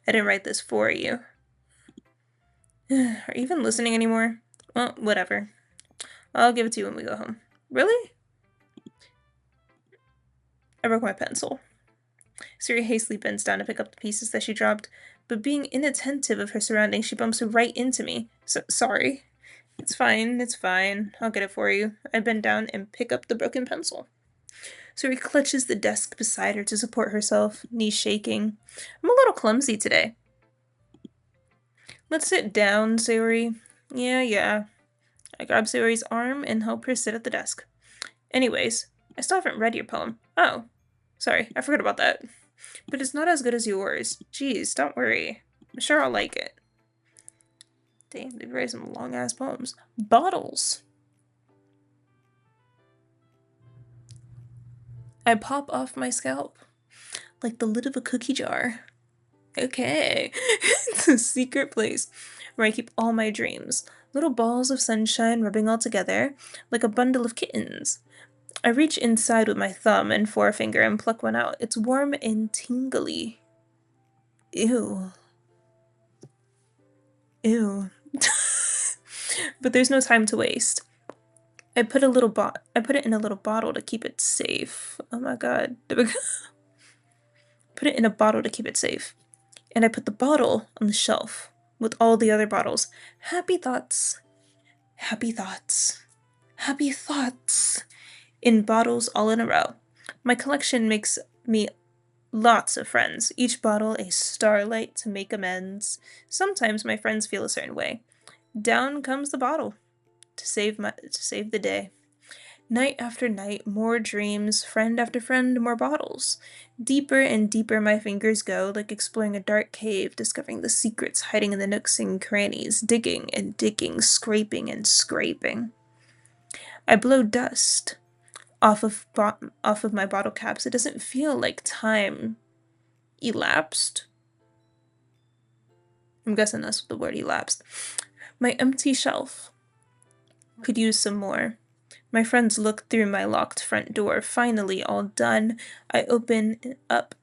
I didn't write this for you. Are you even listening anymore? Well, whatever. I'll give it to you when we go home. Really? I broke my pencil. Siri hastily bends down to pick up the pieces that she dropped, but being inattentive of her surroundings, she bumps right into me. Sorry. It's fine, it's fine. I'll get it for you. I bend down and pick up the broken pencil. Suri clutches the desk beside her to support herself, knees shaking. I'm a little clumsy today. Let's sit down, Sayori. Yeah. I grab Sayori's arm and help her sit at the desk. Anyways, I still haven't read your poem. Oh, sorry, I forgot about that. But it's not as good as yours. Jeez, don't worry. I'm sure I'll like it. Damn, they've written some long ass poems. Bottles. I pop off my scalp like the lid of a cookie jar. Okay, it's a secret place where I keep all my dreams. Little balls of sunshine rubbing all together like a bundle of kittens. I reach inside with my thumb and forefinger and pluck one out. It's warm and tingly. Ew. Ew. But there's no time to waste. I put it in a little bottle to keep it safe. Oh my god. Put it in a bottle to keep it safe. And I put the bottle on the shelf with all the other bottles. Happy thoughts. Happy thoughts. Happy thoughts. In bottles all in a row. My collection makes me lots of friends, each bottle a starlight to make amends. Sometimes my friends feel a certain way. Down comes the bottle to save the day. Night after night, more dreams, friend after friend, more bottles. Deeper and deeper my fingers go, like exploring a dark cave, discovering the secrets hiding in the nooks and crannies, digging and digging, scraping and scraping. I blow dust off of my bottle caps. It doesn't feel like time elapsed. I'm guessing that's what the word elapsed. My empty shelf could use some more. My friends look through my locked front door. Finally, all done. I open up,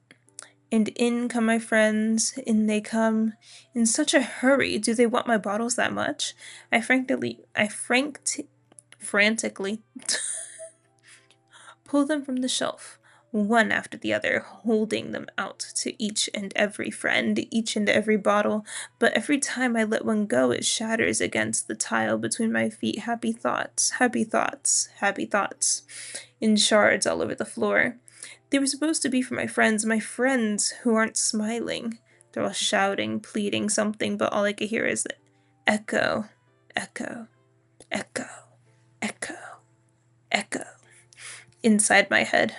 and in come my friends. In they come. In such a hurry. Do they want my bottles that much? I frantically pull them from the shelf, one after the other, holding them out to each and every friend, each and every bottle. But every time I let one go, it shatters against the tile between my feet. Happy thoughts, happy thoughts, happy thoughts, in shards all over the floor. They were supposed to be for my friends who aren't smiling. They're all shouting, pleading something, but all I could hear is echo, echo, echo, echo, echo inside my head.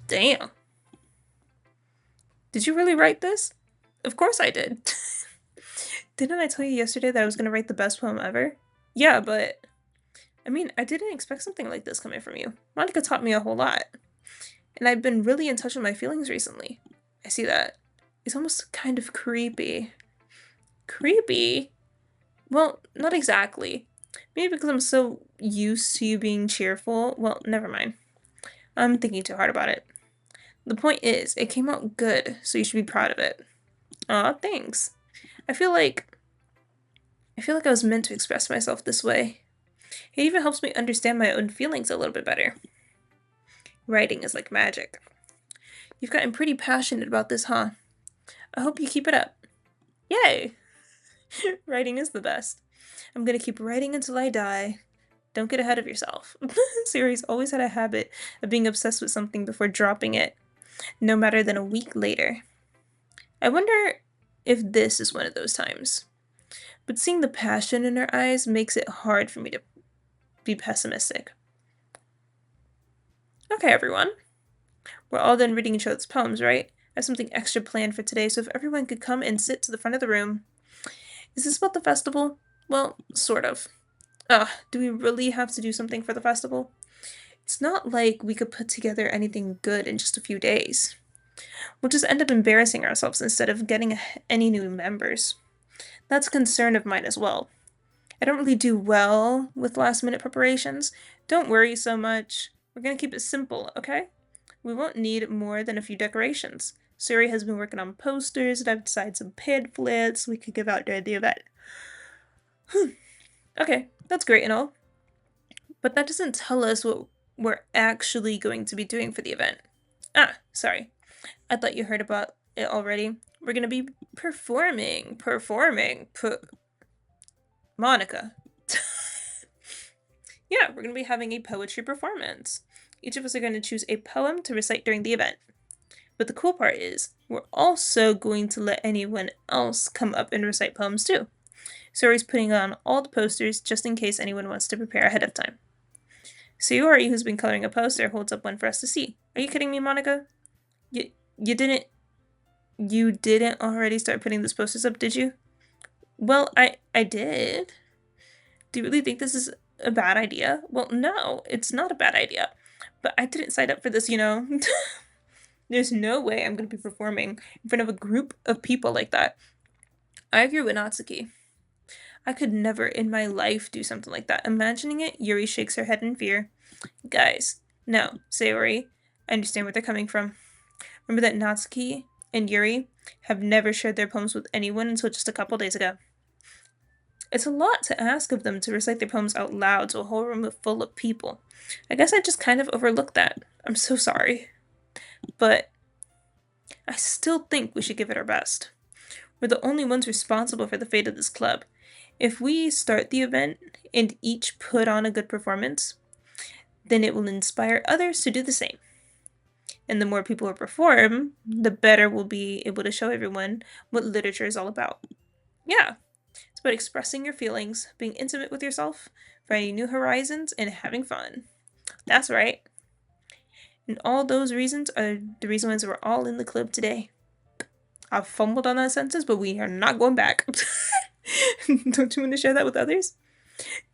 Damn. Did you really write this? Of course I did. Didn't I tell you yesterday that I was going to write the best poem ever? Yeah, but I mean, I didn't expect something like this coming from you. Monica taught me a whole lot. And I've been really in touch with my feelings recently. I see that. It's almost kind of creepy. Creepy? Well, not exactly. Maybe because I'm so used to you being cheerful. Well, never mind. I'm thinking too hard about it. The point is, it came out good, so you should be proud of it. Aw, thanks. I feel like I was meant to express myself this way. It even helps me understand my own feelings a little bit better. Writing is like magic. You've gotten pretty passionate about this, huh? I hope you keep it up. Yay! Writing is the best. I'm gonna keep writing until I die. Don't get ahead of yourself. Siri's always had a habit of being obsessed with something before dropping it, no matter than a week later. I wonder if this is one of those times. But seeing the passion in her eyes makes it hard for me to be pessimistic. Okay, everyone. We're all done reading each other's poems, right? I have something extra planned for today, so if everyone could come and sit to the front of the room. Is this about the festival? Well, sort of. Do we really have to do something for the festival? It's not like we could put together anything good in just a few days. We'll just end up embarrassing ourselves instead of getting any new members. That's a concern of mine as well. I don't really do well with last minute preparations. Don't worry so much. We're gonna keep it simple, okay? We won't need more than a few decorations. Sayori has been working on posters, and I've decided some pamphlets we could give out during the event. Okay, that's great and all. But that doesn't tell us what we're actually going to be doing for the event. Ah, sorry. I thought you heard about it already. We're gonna be performing. Monica. Yeah, we're gonna be having a poetry performance. Each of us are gonna choose a poem to recite during the event. But the cool part is, we're also going to let anyone else come up and recite poems too. Sayori's putting on all the posters just in case anyone wants to prepare ahead of time. Sayori, who's been coloring a poster, holds up one for us to see. Are you kidding me, Monica? You didn't already start putting those posters up, did you? Well, I did. Do you really think this is a bad idea? Well, no, it's not a bad idea. But I didn't sign up for this, you know. There's no way I'm going to be performing in front of a group of people like that. I agree with Natsuki. I could never in my life do something like that. Imagining it, Yuri shakes her head in fear. Guys, no, Sayori, I understand where they're coming from. Remember that Natsuki and Yuri have never shared their poems with anyone until just a couple days ago. It's a lot to ask of them to recite their poems out loud to a whole room full of people. I guess I just kind of overlooked that. I'm so sorry. But I still think we should give it our best. We're the only ones responsible for the fate of this club. If we start the event and each put on a good performance, then it will inspire others to do the same. And the more people who perform, the better we'll be able to show everyone what literature is all about. Yeah, it's about expressing your feelings, being intimate with yourself, finding new horizons, and having fun. That's right. And all those reasons are the reasons we're all in the club today. I fumbled on that sentence, but we are not going back. Don't you want to share that with others?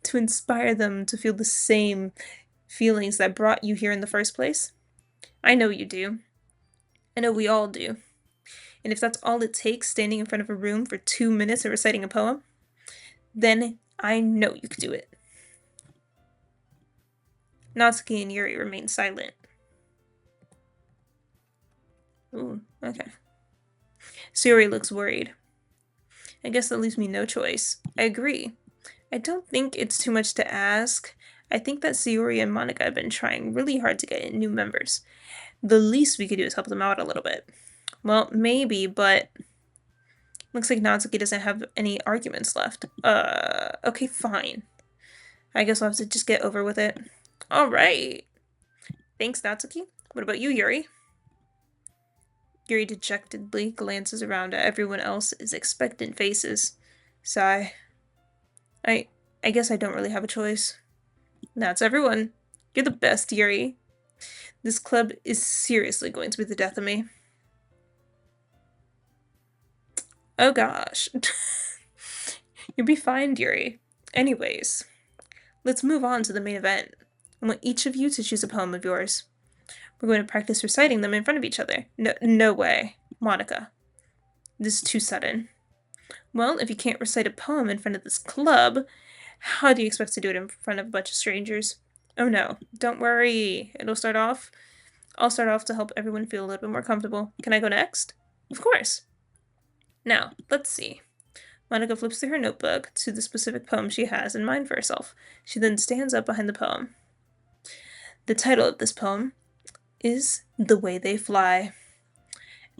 To inspire them to feel the same feelings that brought you here in the first place? I know you do. I know we all do. And if that's all it takes, standing in front of a room for 2 minutes and reciting a poem, then I know you could do it. Natsuki and Yuri remain silent. Ooh, okay. Sayori looks worried. I guess that leaves me no choice. I agree. I don't think it's too much to ask. I think that Sayori and Monica have been trying really hard to get in new members. The least we could do is help them out a little bit. Well, maybe, but looks like Natsuki doesn't have any arguments left. Okay, fine. I guess I'll have to just get over with it. Alright. Thanks, Natsuki. What about you, Yuri? Yuri dejectedly glances around at everyone else's expectant faces. Sigh. I guess I don't really have a choice. That's everyone. You're the best, Yuri. This club is seriously going to be the death of me. Oh gosh. You'll be fine, Yuri. Anyways, let's move on to the main event. I want each of you to choose a poem of yours. We're going to practice reciting them in front of each other. No way. Monica. This is too sudden. Well, if you can't recite a poem in front of this club, how do you expect to do it in front of a bunch of strangers? Oh no, don't worry. I'll start off to help everyone feel a little bit more comfortable. Can I go next? Of course. Now, let's see. Monica flips through her notebook to the specific poem she has in mind for herself. She then stands up behind the poem. The title of this poem is The Way They Fly.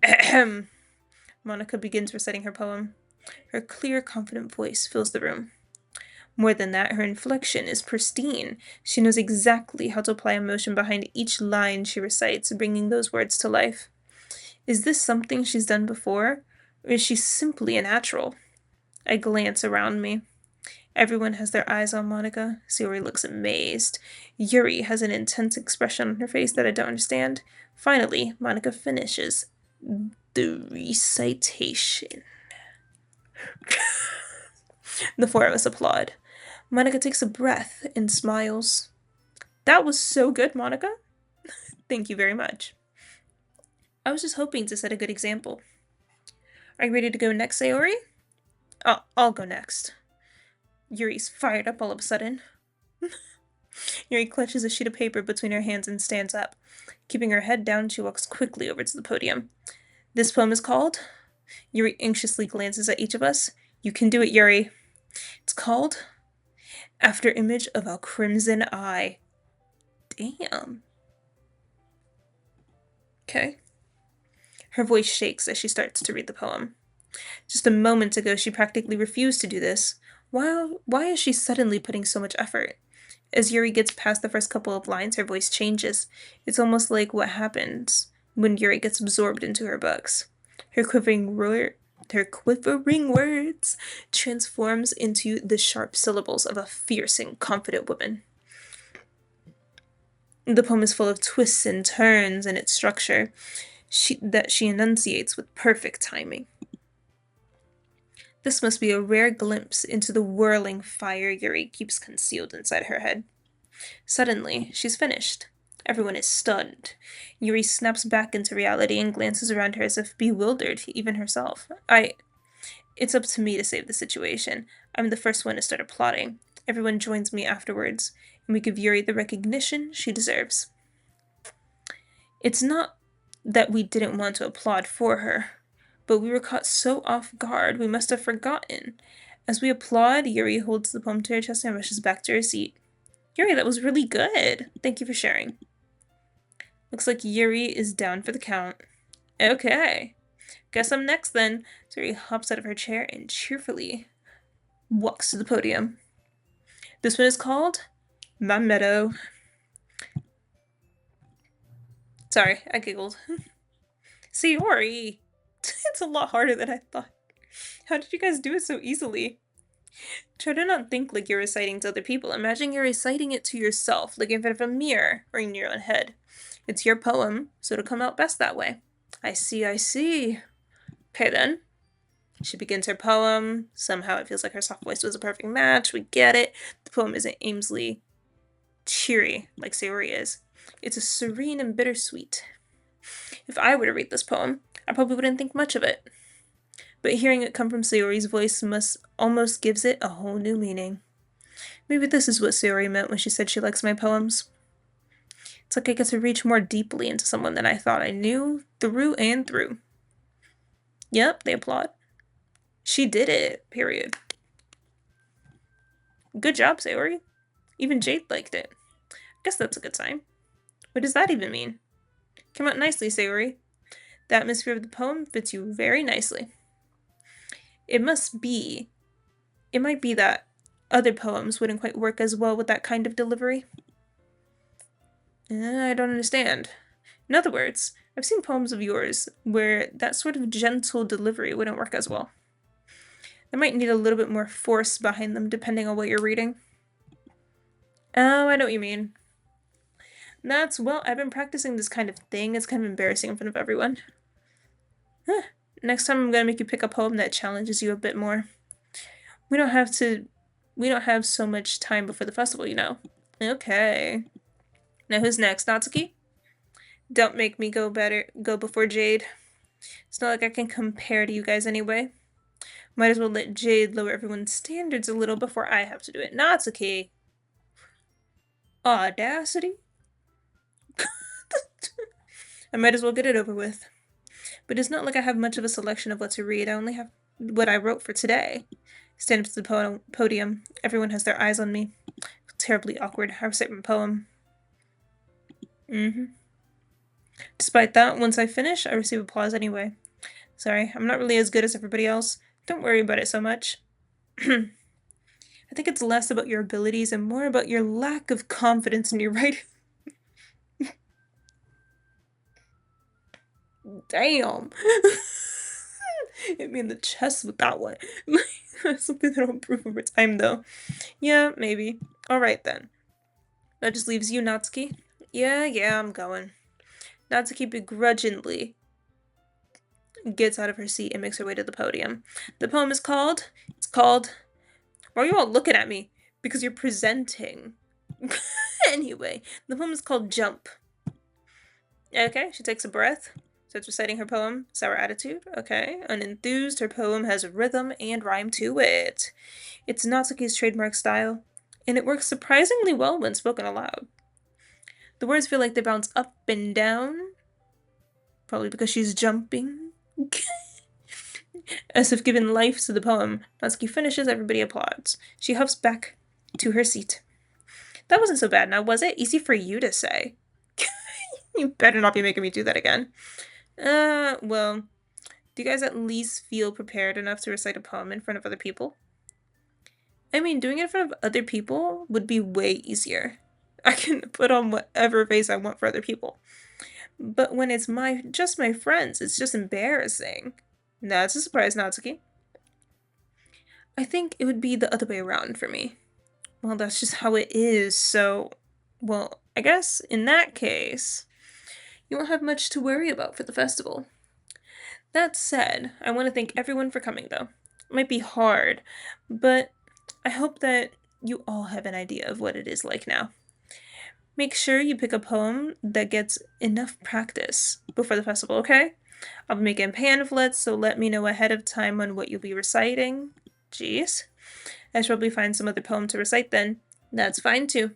Ahem. Monica begins reciting her poem. Her clear, confident voice fills the room. More than that, her inflection is pristine. She knows exactly how to apply emotion behind each line she recites, bringing those words to life. Is this something she's done before, or is she simply a natural? I glance around me. Everyone has their eyes on Monica. Sayori looks amazed. Yuri has an intense expression on her face that I don't understand. Finally, Monica finishes the recitation. The four of us applaud. Monica takes a breath and smiles. That was so good, Monica. Thank you very much. I was just hoping to set a good example. Are you ready to go next, Sayori? I'll go next. Yuri's fired up all of a sudden. Yuri clutches a sheet of paper between her hands and stands up. Keeping her head down, she walks quickly over to the podium. This poem is called. Yuri anxiously glances at each of us. You can do it, Yuri. It's called After Image of a Crimson Eye. Damn. Okay. Her voice shakes as she starts to read the poem. Just a moment ago, she practically refused to do this. Why is she suddenly putting so much effort? As Yuri gets past the first couple of lines, her voice changes. It's almost like what happens when Yuri gets absorbed into her books. Her quivering words transforms into the sharp syllables of a fierce and confident woman. The poem is full of twists and turns in its structure that she enunciates with perfect timing. This must be a rare glimpse into the whirling fire Yuri keeps concealed inside her head. Suddenly, she's finished. Everyone is stunned. Yuri snaps back into reality and glances around her as if bewildered, even herself. It's up to me to save the situation. I'm the first one to start applauding. Everyone joins me afterwards, and we give Yuri the recognition she deserves. It's not that we didn't want to applaud for her, but we were caught so off guard we must have forgotten. As we applaud, Yuri holds the poem to her chest and rushes back to her seat. Yuri, that was really good. Thank you for sharing. Looks like Yuri is down for the count. Okay. Guess I'm next then. So Yuri hops out of her chair and cheerfully walks to the podium. This one is called My Meadow. Sorry, I giggled. Sayori! It's a lot harder than I thought. How did you guys do it so easily? Try to not think like you're reciting to other people. Imagine you're reciting it to yourself, like in front of a mirror or in your own head. It's your poem, so it'll come out best that way. I see, I see. Okay then. She begins her poem. Somehow it feels like her soft voice was a perfect match. We get it. The poem isn't aimlessly cheery like Sayori is. It's a serene and bittersweet. If I were to read this poem, I probably wouldn't think much of it. But hearing it come from Sayori's voice almost gives it a whole new meaning. Maybe this is what Sayori meant when she said she likes my poems. It's like I get to reach more deeply into someone than I thought I knew, through and through. Yep, they applaud. She did it, period. Good job, Sayori. Even Jade liked it. I guess that's a good sign. What does that even mean? Came out nicely, Sayori. The atmosphere of the poem fits you very nicely. It might be that other poems wouldn't quite work as well with that kind of delivery. I don't understand. In other words, I've seen poems of yours where that sort of gentle delivery wouldn't work as well. They might need a little bit more force behind them depending on what you're reading. Oh, I know what you mean. I've been practicing this kind of thing. It's kind of embarrassing in front of everyone. Next time I'm gonna make you pick a poem that challenges you a bit more. We don't have so much time before the festival, you know. Okay. Now who's next? Natsuki? Don't make me go before Jade. It's not like I can compare to you guys anyway. Might as well let Jade lower everyone's standards a little before I have to do it. Natsuki. Audacity. I might as well get it over with. But it's not like I have much of a selection of what to read. I only have what I wrote for today. Stand up to the podium. Everyone has their eyes on me. Terribly awkward. I recite my poem. Despite that, once I finish, I receive applause anyway. Sorry, I'm not really as good as everybody else. Don't worry about it so much. I think it's less about your abilities and more about your lack of confidence in your writing. Damn. Hit me in the chest with that one. Something that'll improve over time, though. Yeah, maybe. Alright then. That just leaves you, Natsuki. Yeah, I'm going. Natsuki begrudgingly gets out of her seat and makes her way to the podium. The poem is called... Why are you all looking at me? Because you're presenting. Anyway, the poem is called Jump. Okay, she takes a breath. Starts reciting her poem, Sour Attitude. Okay, unenthused, her poem has rhythm and rhyme to it. It's Natsuki's trademark style, and it works surprisingly well when spoken aloud. The words feel like they bounce up and down, probably because she's jumping. As if given life to the poem, Natsuki finishes, everybody applauds. She hops back to her seat. That wasn't so bad now, was it? Easy for you to say. You better not be making me do that again. Well, do you guys at least feel prepared enough to recite a poem in front of other people? I mean, doing it in front of other people would be way easier. I can put on whatever face I want for other people. But when it's just my friends, it's just embarrassing. That's a surprise, Natsuki. I think it would be the other way around for me. Well, that's just how it is, so. Well, I guess in that case, you won't have much to worry about for the festival. That said, I want to thank everyone for coming, though. It might be hard, but I hope that you all have an idea of what it is like now. Make sure you pick a poem that gets enough practice before the festival, okay? I'll be making pamphlets, so let me know ahead of time on what you'll be reciting. Jeez. I should probably find some other poem to recite then. That's fine too.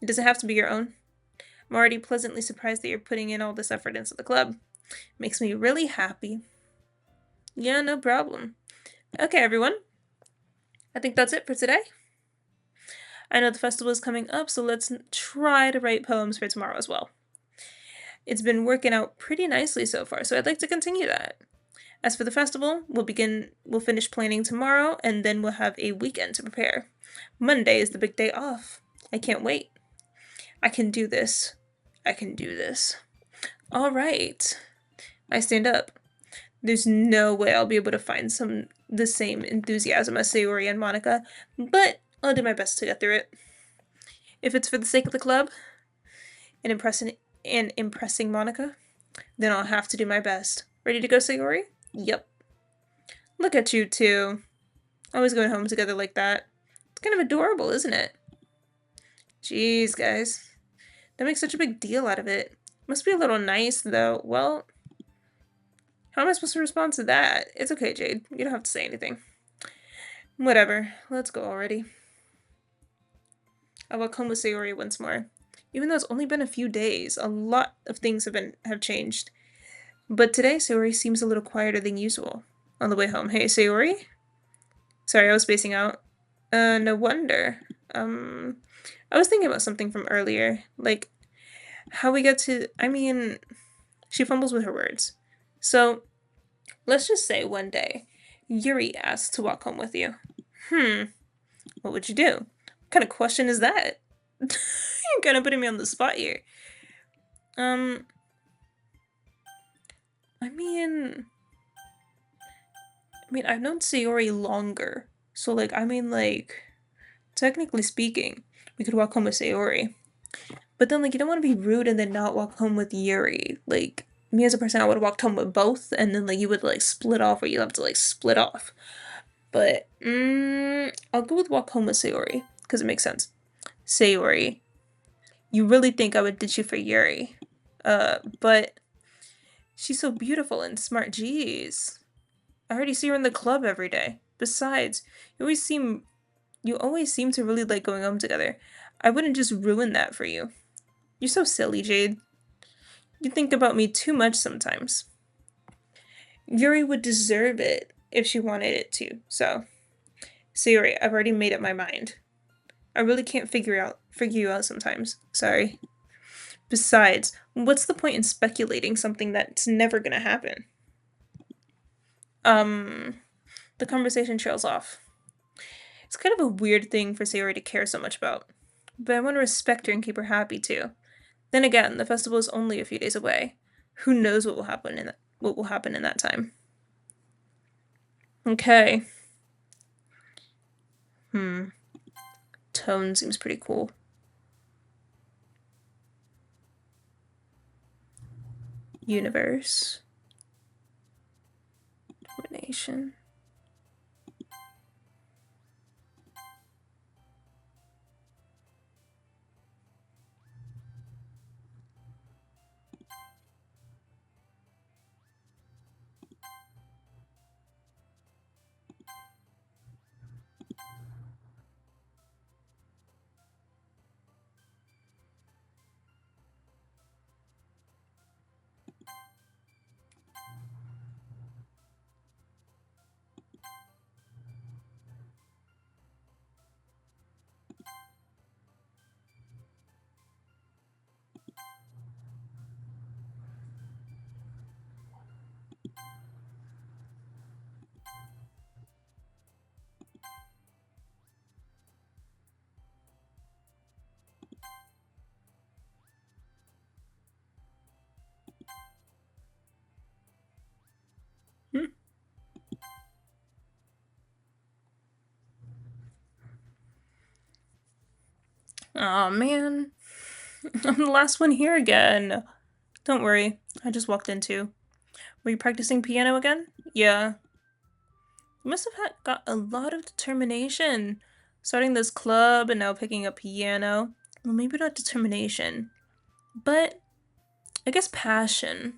It doesn't have to be your own. I'm already pleasantly surprised that you're putting in all this effort into the club. It makes me really happy. Yeah, no problem. Okay, everyone. I think that's it for today. I know the festival is coming up, so let's try to write poems for tomorrow as well. It's been working out pretty nicely so far, so I'd like to continue that. As for the festival, we'll finish planning tomorrow, and then we'll have a weekend to prepare. Monday is the big day off. I can't wait. I can do this. I can do this. All right. I stand up. There's no way I'll be able to find the same enthusiasm as Sayori and Monica, but I'll do my best to get through it. If it's for the sake of the club and impressing Monica, then I'll have to do my best. Ready to go, Sayori? Yep. Look at you two. Always going home together like that. It's kind of adorable, isn't it? Jeez, guys. Don't make such a big deal out of it. Must be a little nice, though. Well, how am I supposed to respond to that? It's okay, Jade. You don't have to say anything. Whatever. Let's go already. I walk home with Sayori once more. Even though it's only been a few days, a lot of things have changed. But today, Sayori seems a little quieter than usual. On the way home, hey, Sayori? Sorry, I was spacing out. No wonder. I was thinking about something from earlier. Like, how we get to. I mean, she fumbles with her words. So, let's just say one day, Yuri asks to walk home with you. What would you do? What kind of question is that? You're kind of putting me on the spot here. I mean, I've known Sayori longer, so technically speaking, we could walk home with Sayori. But then, you don't want to be rude and then not walk home with Yuri. Me as a person, I would have walked home with both, and then, you would, split off, or you have to, split off. But, I'll go with walk home with Sayori, because it makes sense. Sayori, you really think I would ditch you for Yuri? But she's so beautiful and smart. Jeez. I already see her in the club every day. Besides, you always seem to really like going home together. I wouldn't just ruin that for you. You're so silly, Jade. You think about me too much sometimes. Yuri would deserve it if she wanted it to, so. Sayori, I've already made up my mind. I really can't figure you out sometimes. Sorry. Besides, what's the point in speculating something that's never gonna happen? The conversation trails off. It's kind of a weird thing for Sayori to care so much about, but I want to respect her and keep her happy too. Then again, the festival is only a few days away. Who knows what will happen in that time? Okay. Tone seems pretty cool. Universe. Domination. Aw, man. I'm the last one here again. Don't worry, I just walked in too. Were you practicing piano again? Yeah. You must have got a lot of determination. Starting this club and now picking up piano. Well, maybe not determination, but I guess passion.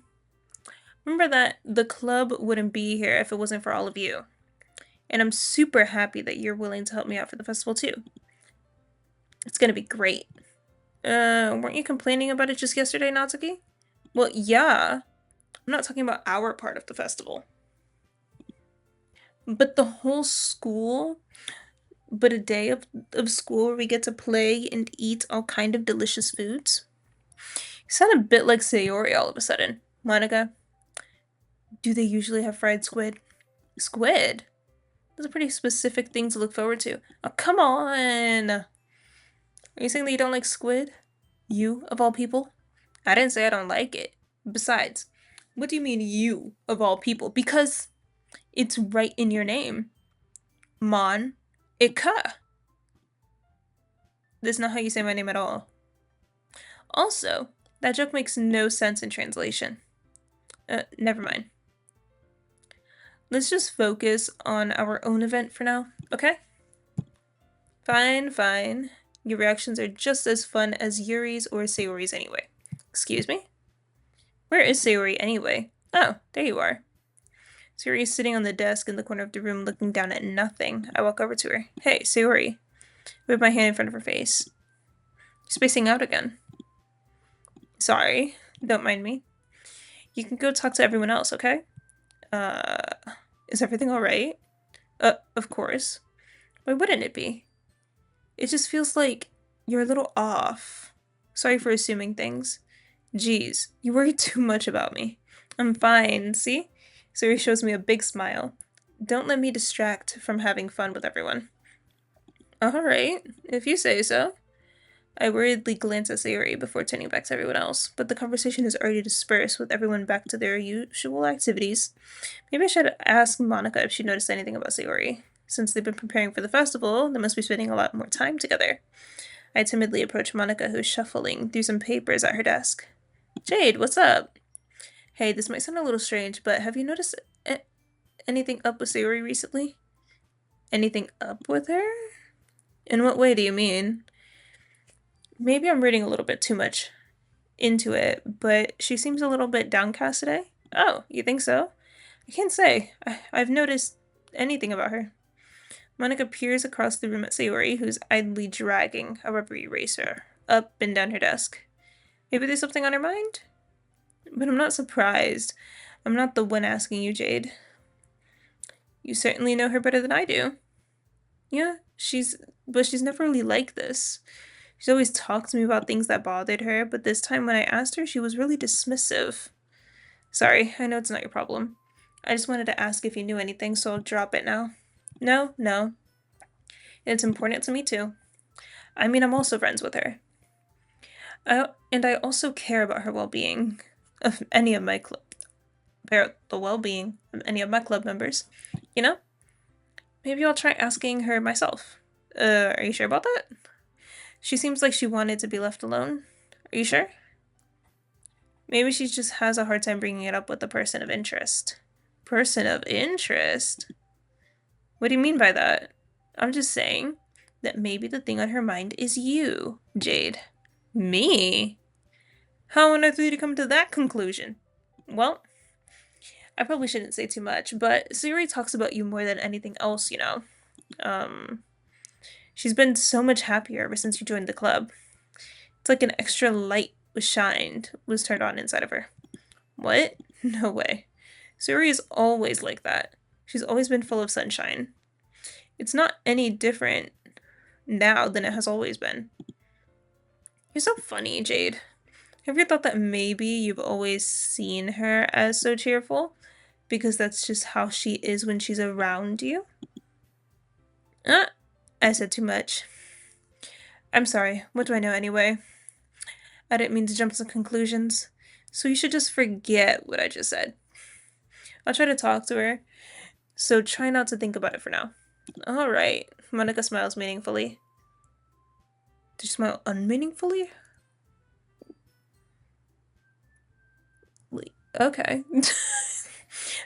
Remember that the club wouldn't be here if it wasn't for all of you. And I'm super happy that you're willing to help me out for the festival too. It's gonna be great. Weren't you complaining about it just yesterday, Natsuki? Well, yeah. I'm not talking about our part of the festival. But the whole school, but a day of school where we get to play and eat all kind of delicious foods. You sound a bit like Sayori all of a sudden. Monica, do they usually have fried squid? Squid? That's a pretty specific thing to look forward to. Oh, come on! Are you saying that you don't like squid? You, of all people? I didn't say I don't like it. Besides, what do you mean you, of all people? Because it's right in your name. Mon Ika. That's not how you say my name at all. Also, that joke makes no sense in translation. Never mind. Let's just focus on our own event for now, okay? Fine, fine. Your reactions are just as fun as Yuri's or Sayori's anyway. Excuse me? Where is Sayori anyway? Oh, there you are. Sayori is sitting on the desk in the corner of the room looking down at nothing. I walk over to her. Hey, Sayori. I put my hand in front of her face. Spacing out again. Sorry, don't mind me. You can go talk to everyone else, okay? Uh, is everything alright? Of course. Why wouldn't it be? It just feels like you're a little off. Sorry for assuming things. Geez, you worry too much about me. I'm fine, see? Sayori shows me a big smile. Don't let me distract from having fun with everyone. Alright, if you say so. I worriedly glance at Sayori before turning back to everyone else, but the conversation is already dispersed with everyone back to their usual activities. Maybe I should ask Monica if she noticed anything about Sayori. Since they've been preparing for the festival, they must be spending a lot more time together. I timidly approach Monica, who's shuffling through some papers at her desk. Jade, what's up? Hey, this might sound a little strange, but have you noticed anything up with Sayori recently? Anything up with her? In what way do you mean? Maybe I'm reading a little bit too much into it, but she seems a little bit downcast today. Oh, you think so? I can't say. I've noticed anything about her. Monica peers across the room at Sayori, who's idly dragging a rubber eraser up and down her desk. Maybe there's something on her mind? But I'm not surprised. I'm not the one asking you, Jade. You certainly know her better than I do. Yeah, she's never really like this. She's always talked to me about things that bothered her, but this time when I asked her, she was really dismissive. Sorry, I know it's not your problem. I just wanted to ask if you knew anything, so I'll drop it now. No, no. It's important to me too. I mean, I'm also friends with her. And I also care about her well-being of any of my club, the well-being of any of my club members. You know? Maybe I'll try asking her myself. Are you sure about that? She seems like she wanted to be left alone. Are you sure? Maybe she just has a hard time bringing it up with a person of interest. Person of interest? What do you mean by that? I'm just saying that maybe the thing on her mind is you, Jade. Me? How on earth did you come to that conclusion? Well, I probably shouldn't say too much, but Sayori talks about you more than anything else, you know. She's been so much happier ever since you joined the club. It's like an extra light was turned on inside of her. What? No way. Sayori is always like that. She's always been full of sunshine. It's not any different now than it has always been. You're so funny, Jade. Have you thought that maybe you've always seen her as so cheerful? Because that's just how she is when she's around you? I said too much. I'm sorry. What do I know anyway? I didn't mean to jump to conclusions. So you should just forget what I just said. I'll try to talk to her. So try not to think about it for now. Alright. Monica smiles meaningfully. Did you smile unmeaningfully? Okay.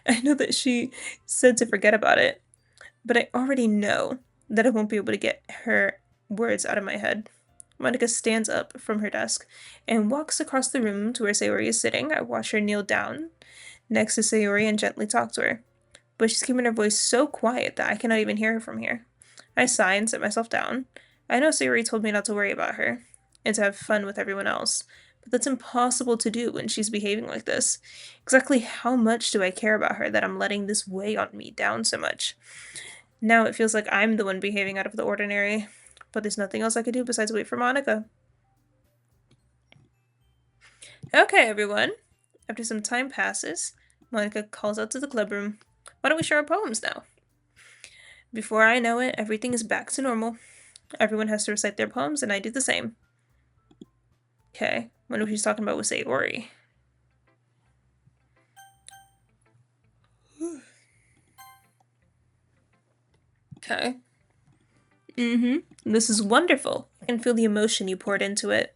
I know that she said to forget about it, but I already know that I won't be able to get her words out of my head. Monica stands up from her desk and walks across the room to where Sayori is sitting. I watch her kneel down next to Sayori and gently talk to her, but she's keeping her voice so quiet that I cannot even hear her from here. I sigh and sit myself down. I know Sayori told me not to worry about her and to have fun with everyone else, but that's impossible to do when she's behaving like this. Exactly how much do I care about her that I'm letting this weigh on me down so much? Now it feels like I'm the one behaving out of the ordinary, but there's nothing else I could do besides wait for Monica. Okay, everyone. After some time passes, Monica calls out to the club room. Why don't we share our poems now? Before I know it, everything is back to normal. Everyone has to recite their poems, and I do the same. Okay, wonder what she's talking about with Sayori. Okay. This is wonderful. I can feel the emotion you poured into it.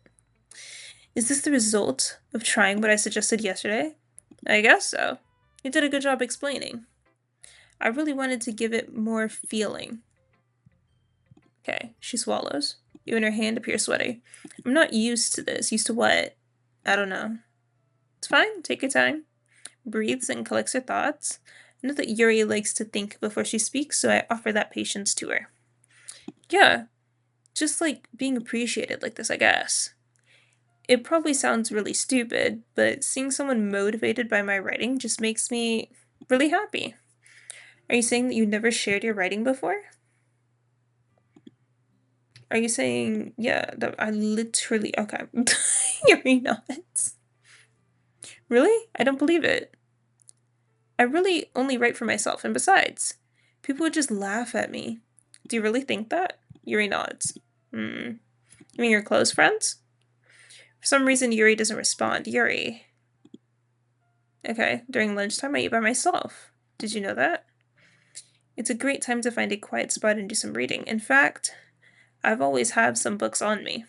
Is this the result of trying what I suggested yesterday? I guess so. You did a good job explaining. I really wanted to give it more feeling. Okay, she swallows. Even her hand appears sweaty. I'm not used to this. Used to what? I don't know. It's fine. Take your time. Breathes and collects her thoughts. I know that Yuri likes to think before she speaks, so I offer that patience to her. Yeah, just like being appreciated like this, I guess. It probably sounds really stupid, but seeing someone motivated by my writing just makes me really happy. Are you saying that you never shared your writing before? Are you saying, yeah, that I literally, okay. You're not. Really? I don't believe it. I really only write for myself, and besides, people would just laugh at me. Do you really think that? Yuri nods. You mean your close friends? For some reason, Yuri doesn't respond. Yuri. Okay, during lunchtime, I eat by myself. Did you know that? It's a great time to find a quiet spot and do some reading. In fact, I've always had some books on me.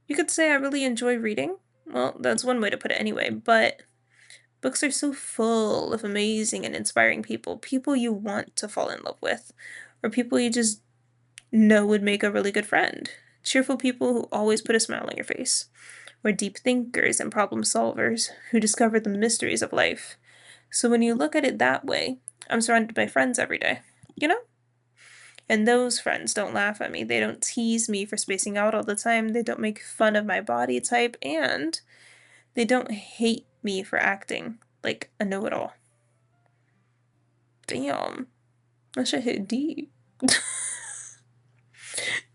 You could say I really enjoy reading. Well, that's one way to put it anyway, but books are so full of amazing and inspiring people. People you want to fall in love with, or people you just know would make a really good friend. Cheerful people who always put a smile on your face, or deep thinkers and problem solvers who discover the mysteries of life. So when you look at it that way, I'm surrounded by friends every day, you know? And those friends don't laugh at me. They don't tease me for spacing out all the time. They don't make fun of my body type. And they don't hate me for acting like a know it all. Damn. That shit hit deep.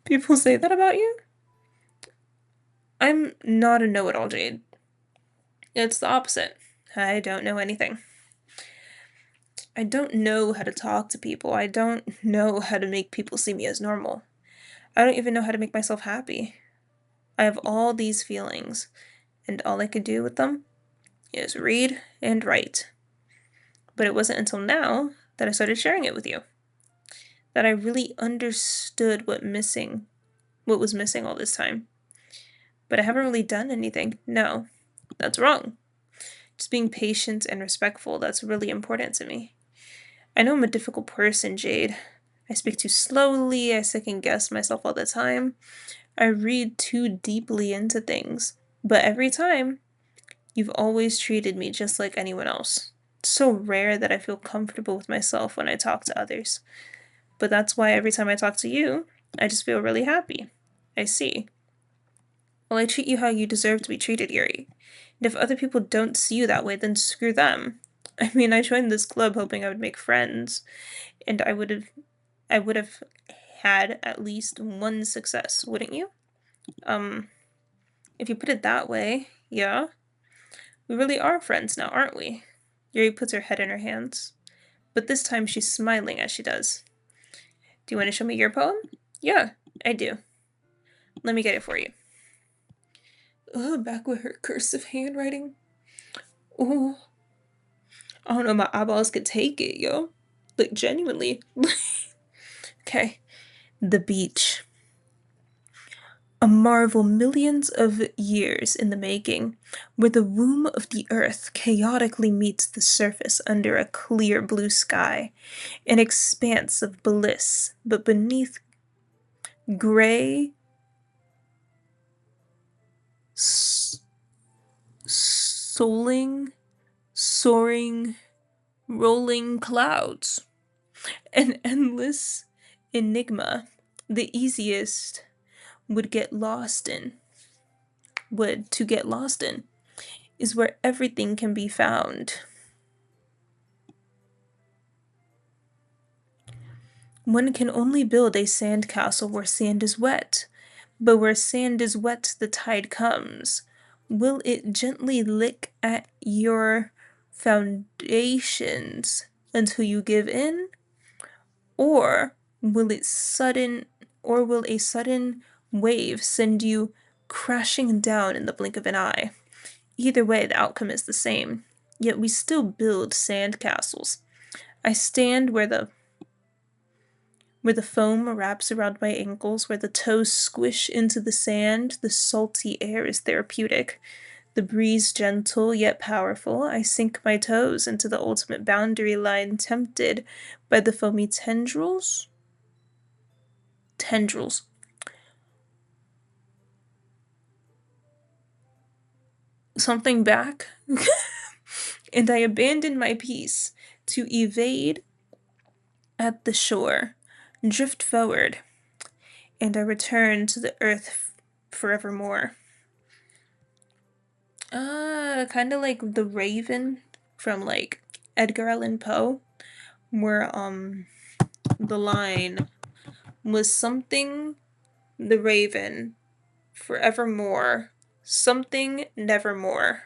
People say that about you? I'm not a know it all, Jade. It's the opposite. I don't know anything. I don't know how to talk to people. I don't know how to make people see me as normal. I don't even know how to make myself happy. I have all these feelings, and all I could do with them is read and write. But it wasn't until now that I started sharing it with you that I really understood what was missing all this time. But I haven't really done anything. No, that's wrong. Just being patient and respectful, that's really important to me. I know I'm a difficult person, Jade. I speak too slowly, I second guess myself all the time. I read too deeply into things. But every time, you've always treated me just like anyone else. It's so rare that I feel comfortable with myself when I talk to others. But that's why every time I talk to you, I just feel really happy. I see. Well, I treat you how you deserve to be treated, Yuri. And if other people don't see you that way, then screw them. I mean, I joined this club hoping I would make friends, and I would have had at least one success, wouldn't you? Um, if you put it that way, yeah. We really are friends now, aren't we? Yuri puts her head in her hands, but this time she's smiling as she does. Do you want to show me your poem? Yeah, I do. Let me get it for you. Back with her cursive handwriting. Oh, I don't know, my eyeballs could take it, yo. Like, genuinely. Okay. The beach. A marvel millions of years in the making, where the womb of the earth chaotically meets the surface under a clear blue sky, an expanse of bliss, but beneath gray, soaring, rolling clouds. An endless enigma, the easiest would get lost in, would to get lost in, is where everything can be found. One can only build a sand castle where sand is wet, but where sand is wet the tide comes. Will it gently lick at your foundations until you give in? Or will it sudden or will a sudden wave send you crashing down in the blink of an eye? Either way, the outcome is the same. Yet we still build sand castles. I stand where the foam wraps around my ankles, where the toes squish into the sand, the salty air is therapeutic. The breeze gentle yet powerful, I sink my toes into the ultimate boundary line, tempted by the foamy tendrils. Tendrils. Something back. And I abandon my peace to evade at the shore, drift forward, and I return to the earth forevermore. Kind of like the Raven from like Edgar Allan Poe, where the line was something the Raven forevermore, something nevermore.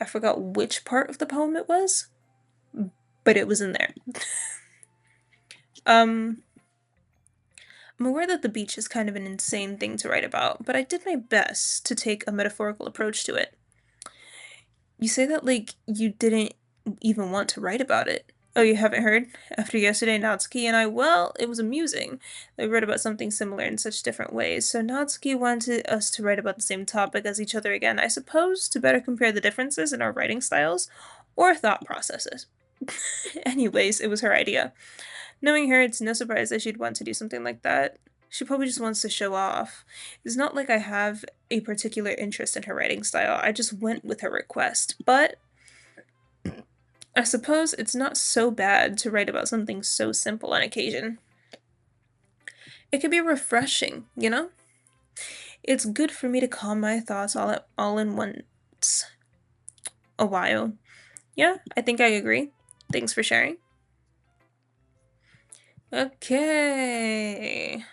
I forgot which part of the poem it was, but it was in there. I'm aware that the beach is kind of an insane thing to write about, but I did my best to take a metaphorical approach to it. You say that like you didn't even want to write about it. Oh, you haven't heard? After yesterday, Natsuki and I, well, it was amusing. They wrote about something similar in such different ways, so Natsuki wanted us to write about the same topic as each other again, I suppose, to better compare the differences in our writing styles or thought processes. Anyways, it was her idea. Knowing her, it's no surprise that she'd want to do something like that. She probably just wants to show off. It's not like I have a particular interest in her writing style, I just went with her request. But I suppose it's not so bad to write about something so simple on occasion. It can be refreshing, you know? It's good for me to calm my thoughts all in once a while. Yeah, I think I agree. Thanks for sharing. Okay.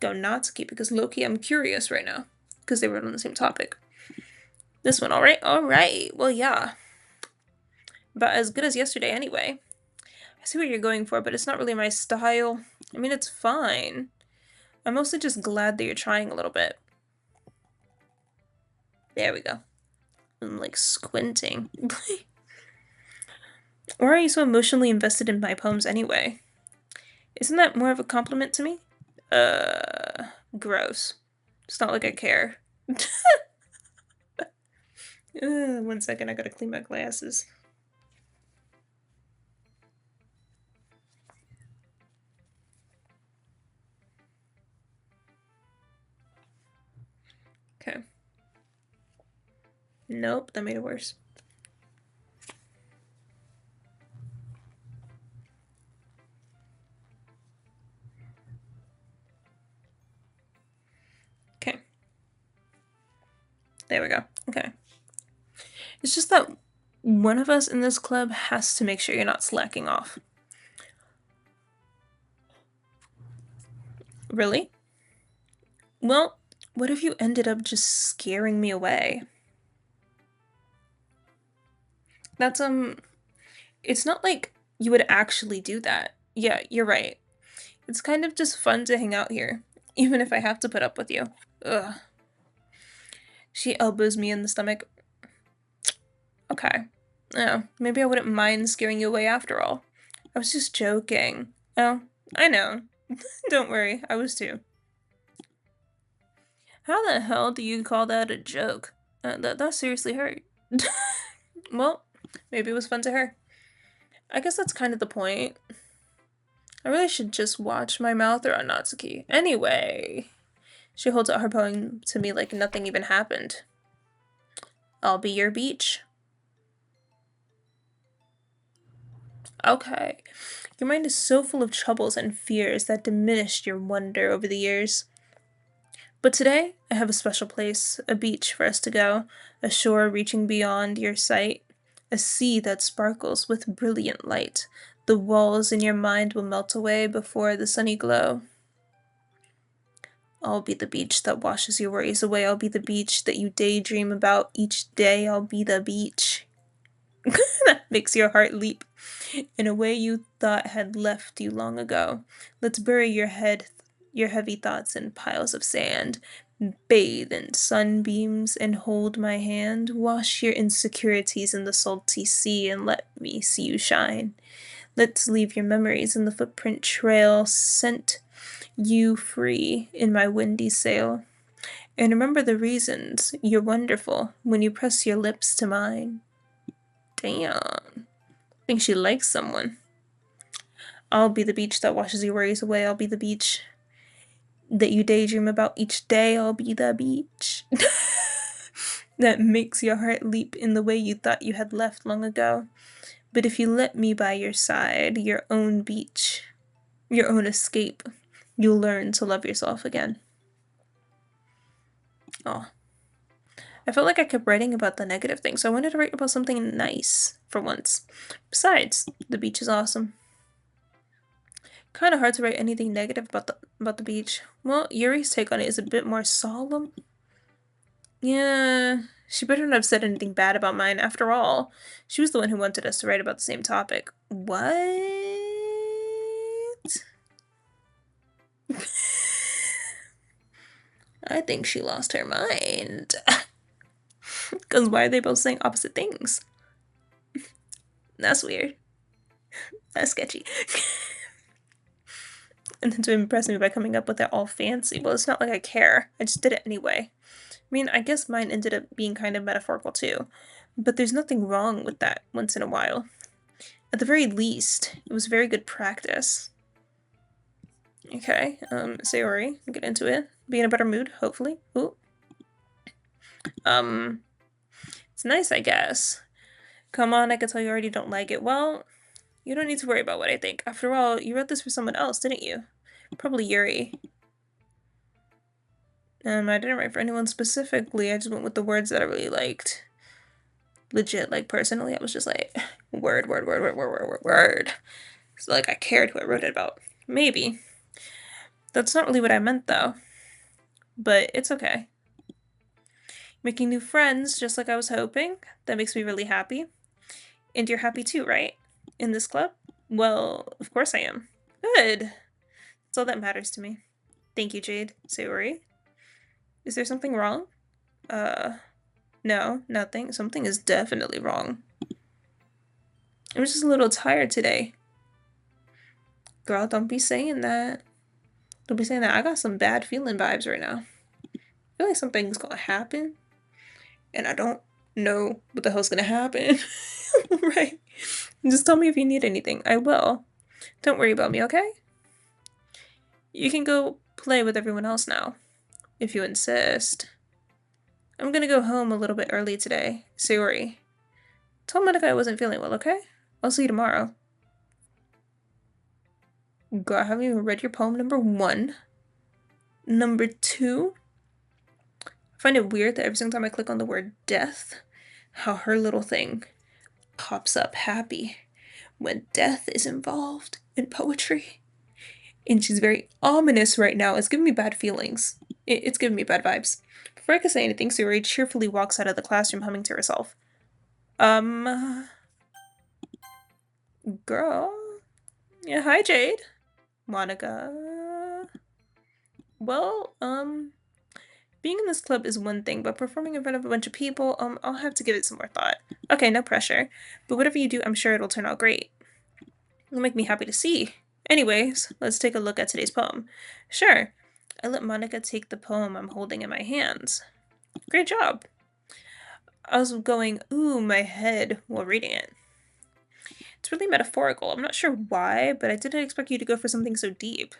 Go Natsuki because Loki, I'm curious right now because they were on the same topic. This one, all right? All right. Well, yeah. About as good as yesterday anyway. I see what you're going for, but it's not really my style. I mean, it's fine. I'm mostly just glad that you're trying a little bit. There we go. I'm like squinting. Why are you so emotionally invested in my poems anyway? Isn't that more of a compliment to me? Gross. It's not like I care. 1 second, I gotta clean my glasses. Okay. Nope, that made it worse. Okay. There we go. Okay. It's just that one of us in this club has to make sure you're not slacking off. Really? Well, what if you ended up just scaring me away? That's, it's not like you would actually do that. Yeah, you're right. It's kind of just fun to hang out here, even if I have to put up with you. Ugh. She elbows me in the stomach. Okay. Yeah, maybe I wouldn't mind scaring you away after all. I was just joking. Oh, I know. Don't worry, I was too. How the hell do you call that a joke? That seriously hurt. Well, maybe it was fun to her. I guess that's kind of the point. I really should just watch my mouth or Natsuki. Anyway, she holds out her poem to me like nothing even happened. I'll be your beach. Okay. Your mind is so full of troubles and fears that diminished your wonder over the years. But today, I have a special place, a beach for us to go, a shore reaching beyond your sight, a sea that sparkles with brilliant light. The walls in your mind will melt away before the sunny glow. I'll be the beach that washes your worries away. I'll be the beach that you daydream about each day. I'll be the beach that makes your heart leap in a way you thought had left you long ago. Let's bury your heavy thoughts in piles of sand. Bathe in sunbeams and hold my hand. Wash your insecurities in the salty sea and let me see you shine. Let's leave your memories in the footprint trail. Scent you free in my windy sail. And remember the reasons you're wonderful when you press your lips to mine. Damn. I think she likes someone. I'll be the beach that washes your worries away. I'll be the beach that you daydream about each day. I'll be the beach that makes your heart leap in the way you thought you had left long ago. But if you let me by your side, your own beach, your own escape, you'll learn to love yourself again. Oh. I felt like I kept writing about the negative things, so I wanted to write about something nice for once. Besides, the beach is awesome. Kind of hard to write anything negative about the beach. Well, Yuri's take on it is a bit more solemn. Yeah, she better not have said anything bad about mine. After all, she was the one who wanted us to write about the same topic. What? I think she lost her mind. Because why are they both saying opposite things? That's weird. That's sketchy. And then to impress me by coming up with it all fancy. Well, it's not like I care. I just did it anyway. I mean, I guess mine ended up being kind of metaphorical too. But there's nothing wrong with that once in a while. At the very least, it was very good practice. Okay, Sayori, get into it. Be in a better mood, hopefully. Ooh. It's nice, I guess. Come on, I can tell you already don't like it. Well, you don't need to worry about what I think. After all, you wrote this for someone else, didn't you? Probably Yuri. I didn't write for anyone specifically. I just went with the words that I really liked. Legit, like personally, I was just like, word. So like I cared who I wrote it about. Maybe. That's not really what I meant though. But it's okay. Making new friends, just like I was hoping. That makes me really happy. And you're happy too, right? In this club? Well, of course I am. Good. That's all that matters to me. Thank you, Jade. Sayori. Is there something wrong? No, nothing. Something is definitely wrong. I'm just a little tired today. Girl, don't be saying that. Don't be saying that. I got some bad feeling vibes right now. I feel like something's gonna happen. And I don't know what the hell's gonna happen. Right? Just tell me if you need anything. I will. Don't worry about me, okay? You can go play with everyone else now. If you insist. I'm gonna go home a little bit early today. Sayori. Tell Monica I wasn't feeling well, okay? I'll see you tomorrow. Girl, I haven't even read your poem number 1. Number 2. I find it weird that every single time I click on the word death, how her little thing pops up happy when death is involved in poetry. And she's very ominous right now. It's giving me bad feelings. It's giving me bad vibes. Before I can say anything, Sayori cheerfully walks out of the classroom humming to herself. Girl. Yeah, hi, Jade. Monica. Well, being in this club is one thing, but performing in front of a bunch of people, I'll have to give it some more thought. Okay, no pressure. But whatever you do, I'm sure it'll turn out great. It'll make me happy to see. Anyways, let's take a look at today's poem. Sure. I let Monica take the poem I'm holding in my hands. Great job. I was going, ooh, my head while reading it. It's really metaphorical. I'm not sure why, but I didn't expect you to go for something so deep.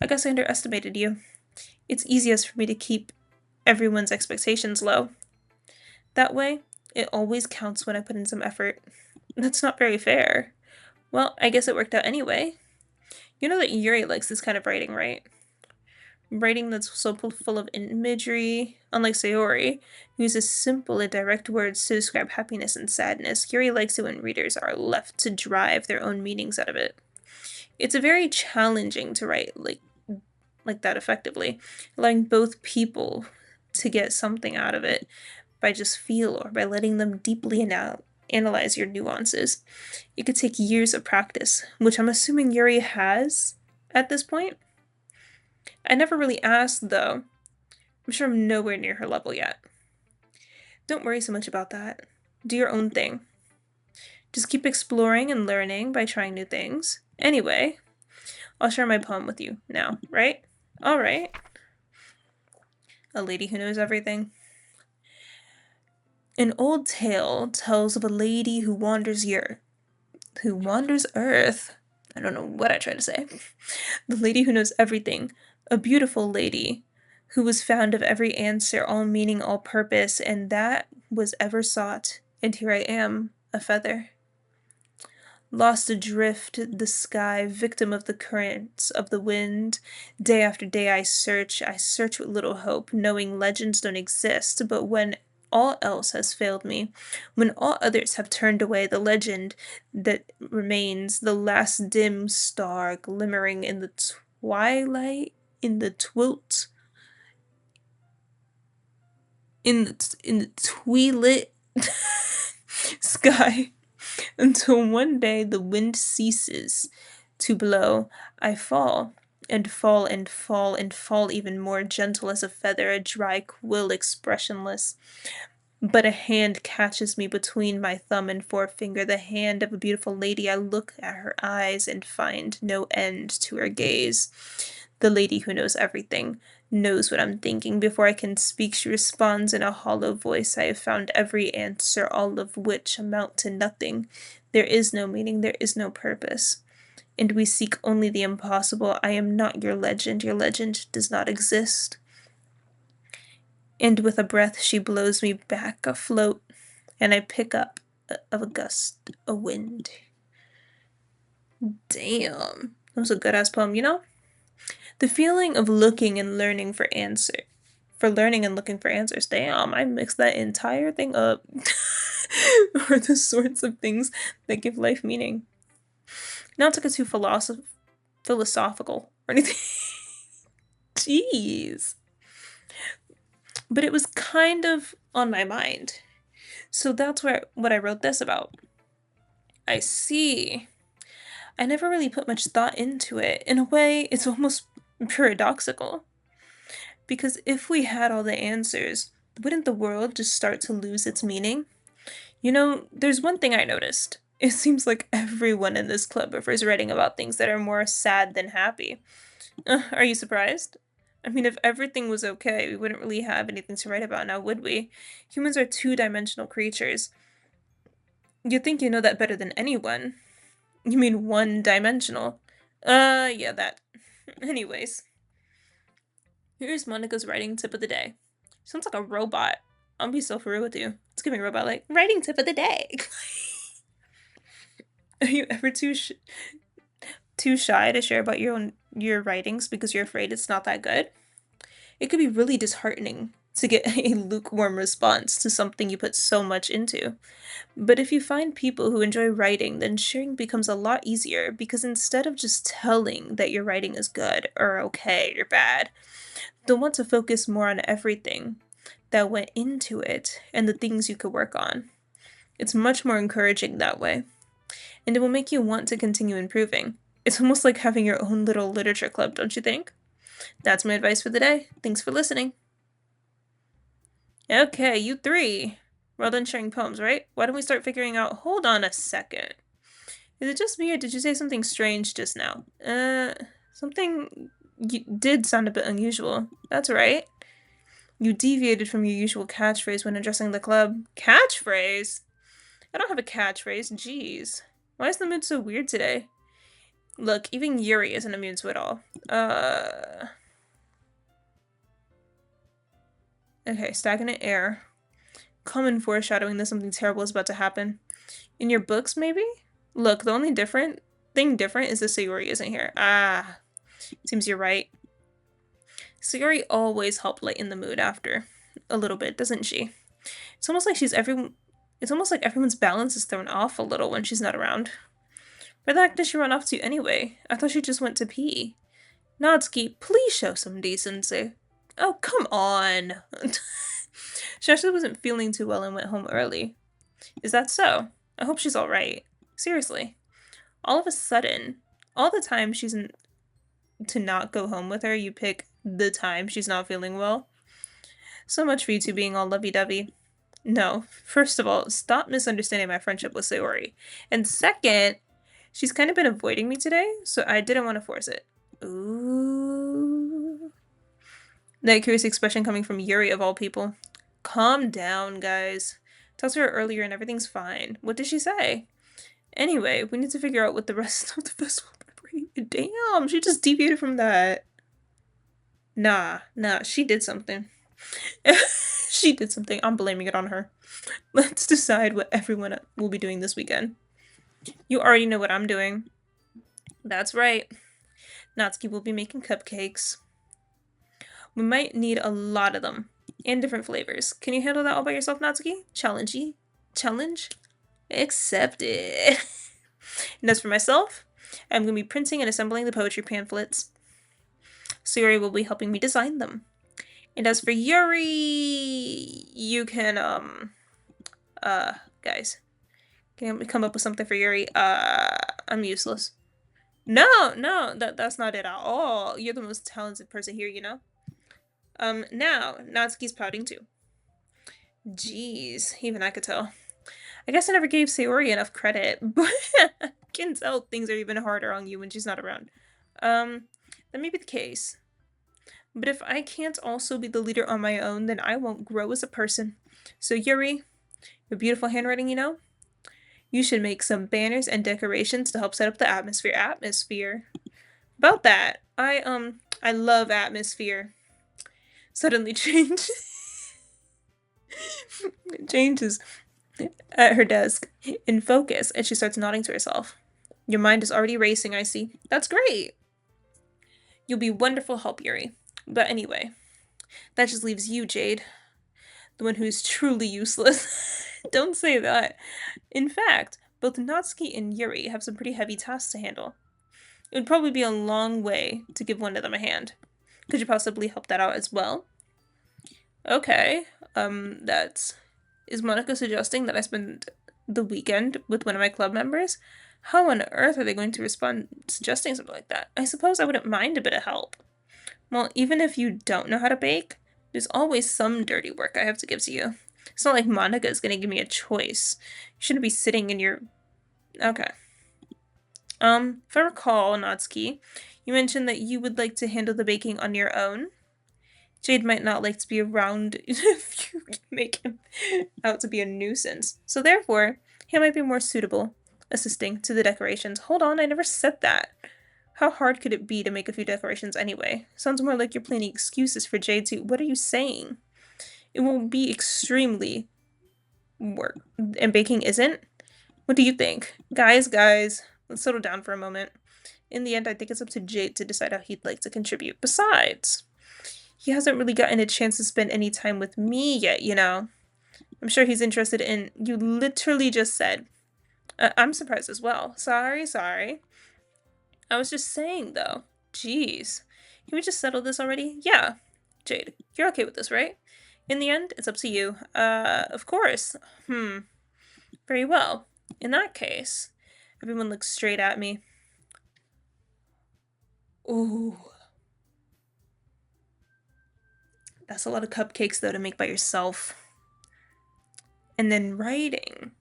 I guess I underestimated you. It's easiest for me to keep everyone's expectations low. That way, it always counts when I put in some effort. That's not very fair. Well, I guess it worked out anyway. You know that Yuri likes this kind of writing, right? Writing that's so full of imagery, unlike Sayori, who uses simple and direct words to describe happiness and sadness. Yuri likes it when readers are left to drive their own meanings out of it. It's a very challenging to write like that effectively, allowing both people to get something out of it by just feel or by letting them deeply analyze your nuances. It could take years of practice, which I'm assuming Yuri has at this point. I never really asked, though. I'm sure I'm nowhere near her level yet. Don't worry so much about that. Do your own thing. Just keep exploring and learning by trying new things. Anyway, I'll share my poem with you now, right? Alright. A lady who knows everything. An old tale tells of a lady who wanders Earth. I don't know what I tried to say. The lady who knows everything. A beautiful lady who was found of every answer, all meaning, all purpose, and that was ever sought. And here I am, a feather. Lost adrift the sky, victim of the currents of the wind. Day after day I search with little hope, knowing legends don't exist, but when all else has failed me, when all others have turned away, the legend that remains, the last dim star glimmering in the twilight, in the twilit, in the twilit sky, until one day the wind ceases to blow. I fall and fall and fall and fall even more gentle as a feather, a dry quill expressionless. But a hand catches me between my thumb and forefinger, the hand of a beautiful lady. I look at her eyes and find no end to her gaze. The lady who knows everything knows what I'm thinking. Before I can speak, she responds in a hollow voice. I have found every answer, all of which amount to nothing. There is no meaning, there is no purpose. And we seek only the impossible. I am not your legend. Your legend does not exist. And with a breath, she blows me back afloat, and I pick up of a gust of wind. Damn. That was a good ass poem, you know? The feeling of looking and learning for learning and looking for answers. Damn, I mixed that entire thing up. Are the sorts of things that give life meaning. Not to get too philosophical or anything. Jeez. But it was kind of on my mind. So that's what I wrote this about. I see. I never really put much thought into it. In a way, it's almost paradoxical. Because if we had all the answers, wouldn't the world just start to lose its meaning? You know, there's one thing I noticed. It seems like everyone in this club prefers writing about things that are more sad than happy. Are you surprised? I mean, if everything was okay, we wouldn't really have anything to write about now, would we? Humans are two-dimensional creatures. You'd think you know that better than anyone. You mean one-dimensional? Yeah, that. Anyways, here's Monica's writing tip of the day. Sounds like a robot. I'll be so for real with you. It's giving robot like writing tip of the day. Are you ever too shy to share about your writings because you're afraid it's not that good? It could be really disheartening to get a lukewarm response to something you put so much into. But if you find people who enjoy writing, then sharing becomes a lot easier because instead of just telling that your writing is good or okay or bad, they'll want to focus more on everything that went into it and the things you could work on. It's much more encouraging that way, and it will make you want to continue improving. It's almost like having your own little literature club, don't you think? That's my advice for the day. Thanks for listening. Okay, you three. Well done sharing poems, right? Why don't we start figuring out. Hold on a second. Is it just me or did you say something strange just now? Something You did sound a bit unusual. That's right. You deviated from your usual catchphrase when addressing the club. Catchphrase? I don't have a catchphrase. Jeez. Why is the mood so weird today? Look, even Yuri isn't immune to it all. Okay, stagnant air. Common foreshadowing that something terrible is about to happen. In your books, maybe? Look, the only different is that Sayori isn't here. Ah, seems you're right. Sayori always helped lighten the mood after a little bit, doesn't she? It's almost like it's almost like everyone's balance is thrown off a little when she's not around. Where the heck did she run off to anyway? I thought she just went to pee. Natsuki, please show some decency. Oh, come on. She actually wasn't feeling too well and went home early. Is that so? I hope she's alright. Seriously. All of a sudden, all the time to not go home with her, you pick the time she's not feeling well. So much for you two being all lovey-dovey. No, first of all, stop misunderstanding my friendship with Sayori. And second, she's kind of been avoiding me today, so I didn't want to force it. Ooh. That curious expression coming from Yuri of all people. Calm down, guys. Talked to her earlier and everything's fine. What did she say? Anyway, we need to figure out what the rest of the festival will bring. Damn, she just deviated from that. Nah, she did something. She did something. I'm blaming it on her. Let's decide what everyone will be doing this weekend. You already know what I'm doing. That's right. Natsuki will be making cupcakes. We might need a lot of them. And different flavors. Can you handle that all by yourself, Natsuki? Challenge? Accepted. And as for myself, I'm going to be printing and assembling the poetry pamphlets. Sayori will be helping me design them. And as for Yuri, you can, guys, can we come up with something for Yuri? I'm useless. No, that's not it at all. You're the most talented person here, you know? Now, Natsuki's pouting too. Jeez, even I could tell. I guess I never gave Sayori enough credit, but I can tell things are even harder on you when she's not around. That may be the case. But if I can't also be the leader on my own, then I won't grow as a person. So Yuri, your beautiful handwriting, you know? You should make some banners and decorations to help set up the atmosphere. About that, I love atmosphere. Suddenly changes at her desk in focus, and she starts nodding to herself. Your mind is already racing, I see. That's great. You'll be wonderful help, Yuri. But anyway, that just leaves you, Jade. The one who's truly useless. Don't say that. In fact, both Natsuki and Yuri have some pretty heavy tasks to handle. It would probably be a long way to give one of them a hand. Could you possibly help that out as well? Okay, that's... Is Monica suggesting that I spend the weekend with one of my club members? How on earth are they going to respond suggesting something like that? I suppose I wouldn't mind a bit of help. Well, even if you don't know how to bake, there's always some dirty work I have to give to you. It's not like Monica is going to give me a choice. You shouldn't be sitting in your... Okay. If I recall, Natsuki, you mentioned that you would like to handle the baking on your own. Jade might not like to be around if you make him out to be a nuisance. So therefore, he might be more suitable assisting to the decorations. Hold on, I never said that. How hard could it be to make a few decorations anyway? Sounds more like you're planning excuses for Jade to... What are you saying? It will be extremely work. And baking isn't? What do you think? Guys, let's settle down for a moment. In the end, I think it's up to Jade to decide how he'd like to contribute. Besides, he hasn't really gotten a chance to spend any time with me yet, you know? I'm sure he's interested in... You literally just said... I'm surprised as well. Sorry. I was just saying, though. Jeez. Can we just settle this already? Yeah. Jade, you're okay with this, right? In the end, it's up to you. Of course. Very well. In that case, everyone looks straight at me. Ooh. That's a lot of cupcakes, though, to make by yourself. And then writing.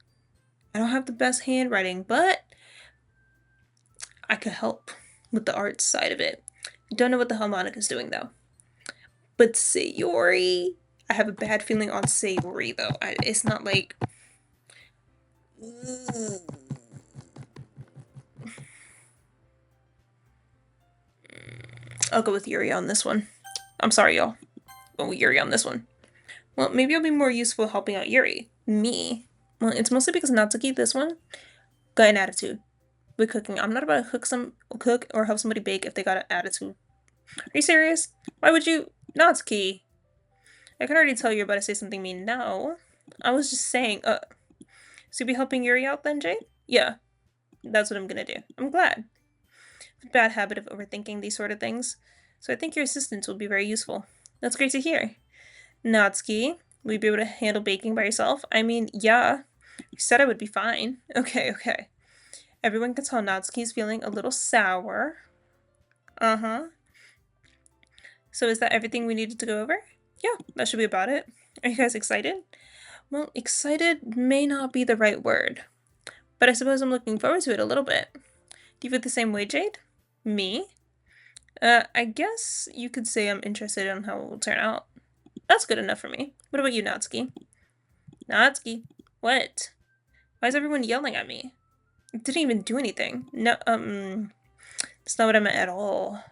I don't have the best handwriting, but I could help with the art side of it. Don't know what the hell Monica's doing though. But Sayori, I have a bad feeling on Sayori though. It's not like. I'll go with Yuri on this one. I'm sorry, y'all. Go with Yuri on this one. Well, maybe I'll be more useful helping out Yuri. Me. Well, it's mostly because Natsuki, this one, got an attitude with cooking. I'm not about to cook or help somebody bake if they got an attitude. Are you serious? Why would you? Natsuki. I can already tell you're about to say something mean. No. I was just saying, so you be helping Yuri out then, Jade? Yeah, that's what I'm gonna do. I'm glad. Bad habit of overthinking these sort of things. So I think your assistance will be very useful. That's great to hear. Natsuki, will you be able to handle baking by yourself? I mean, yeah. You said I would be fine. Okay, okay. Everyone can tell Natsuki's feeling a little sour. Uh-huh. So is that everything we needed to go over? Yeah, that should be about it. Are you guys excited? Well, excited may not be the right word, but I suppose I'm looking forward to it a little bit. Do you feel the same way, Jade? Me? I guess you could say I'm interested in how it will turn out. That's good enough for me. What about you, Natsuki? Natsuki? What? Why is everyone yelling at me? I didn't even do anything. No, that's not what I meant at all.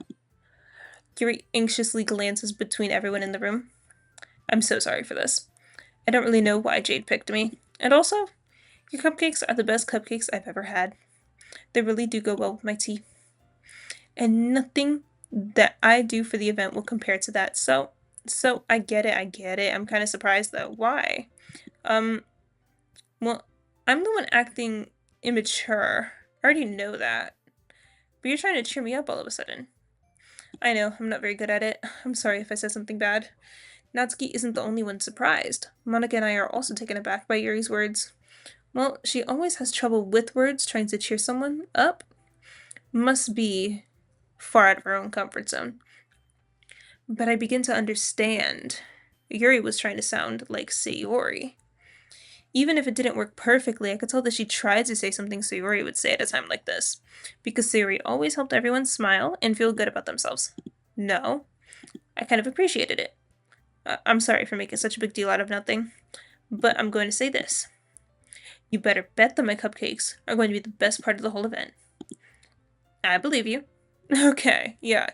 Yuri anxiously glances between everyone in the room. I'm so sorry for this. I don't really know why Jade picked me. And also, your cupcakes are the best cupcakes I've ever had. They really do go well with my tea. And nothing that I do for the event will compare to that. So I get it. I'm kind of surprised though. Why? Well, I'm the one acting immature. I already know that. But you're trying to cheer me up all of a sudden. I know, I'm not very good at it. I'm sorry if I said something bad. Natsuki isn't the only one surprised. Monica and I are also taken aback by Yuri's words. Well, she always has trouble with words trying to cheer someone up. Must be far out of her own comfort zone. But I begin to understand. Yuri was trying to sound like Sayori. Even if it didn't work perfectly, I could tell that she tried to say something Sayori would say at a time like this, because Sayori always helped everyone smile and feel good about themselves. No, I kind of appreciated it. I'm sorry for making such a big deal out of nothing, but I'm going to say this. You better bet that my cupcakes are going to be the best part of the whole event. I believe you. Okay, yeah.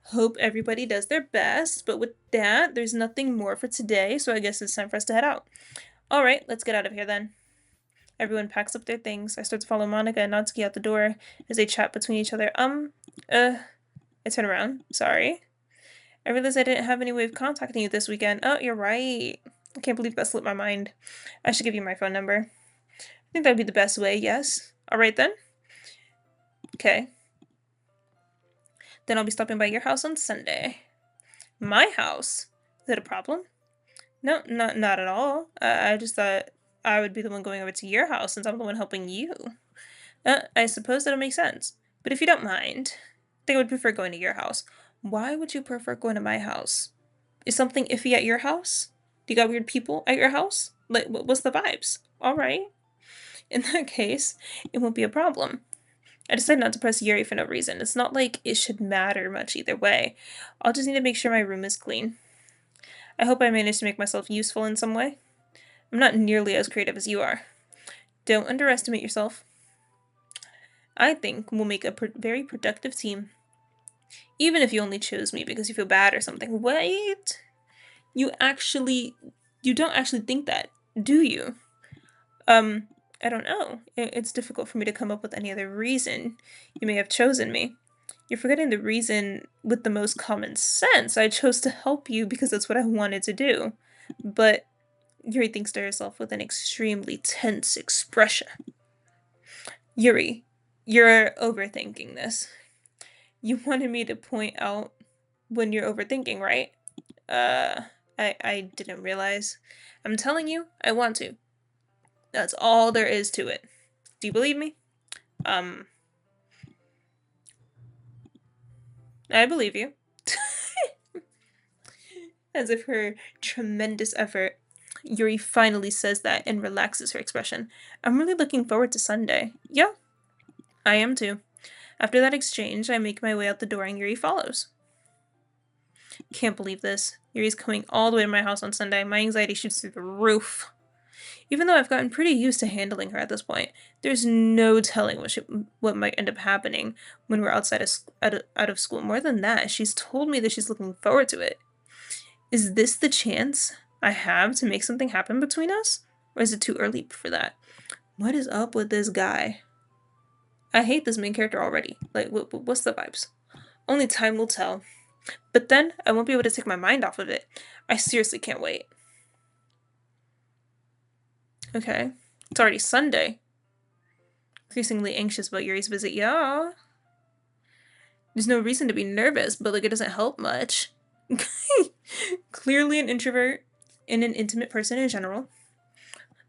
Hope everybody does their best, but with that, there's nothing more for today, so I guess it's time for us to head out. Alright, let's get out of here then. Everyone packs up their things. I start to follow Monica and Natsuki out the door as they chat between each other. I turn around. Sorry. I realized I didn't have any way of contacting you this weekend. Oh, you're right. I can't believe that slipped my mind. I should give you my phone number. I think that would be the best way, yes. Alright then. Okay. Then I'll be stopping by your house on Sunday. My house? Is that a problem? No, not at all. I just thought I would be the one going over to your house since I'm the one helping you. I suppose that'll make sense. But if you don't mind, I think I would prefer going to your house. Why would you prefer going to my house? Is something iffy at your house? Do you got weird people at your house? Like, what's the vibes? Alright. In that case, it won't be a problem. I decided not to press Yuri for no reason. It's not like it should matter much either way. I'll just need to make sure my room is clean. I hope I managed to make myself useful in some way. I'm not nearly as creative as you are. Don't underestimate yourself. I think we'll make a very productive team. Even if you only chose me because you feel bad or something. Wait! You don't actually think that, do you? I don't know. It's difficult for me to come up with any other reason you may have chosen me. You're forgetting the reason with the most common sense. I chose to help you because that's what I wanted to do. But Yuri thinks to herself with an extremely tense expression. Yuri, you're overthinking this. You wanted me to point out when you're overthinking, right? I didn't realize. I'm telling you, I want to. That's all there is to it. Do you believe me? I believe you. As if her tremendous effort, Yuri finally says that and relaxes her expression. I'm really looking forward to Sunday. Yeah, I am too. After that exchange, I make my way out the door and Yuri follows. Can't believe this. Yuri's coming all the way to my house on Sunday. My anxiety shoots through the roof. Even though I've gotten pretty used to handling her at this point, there's no telling what might end up happening when we're out of school. More than that, she's told me that she's looking forward to it. Is this the chance I have to make something happen between us? Or is it too early for that? What is up with this guy? I hate this main character already. Like, what's the vibes? Only time will tell. But then I won't be able to take my mind off of it. I seriously can't wait. Okay. It's already Sunday. Increasingly anxious about Yuri's visit. Yeah. There's no reason to be nervous, but like it doesn't help much. Clearly an introvert and an intimate person in general.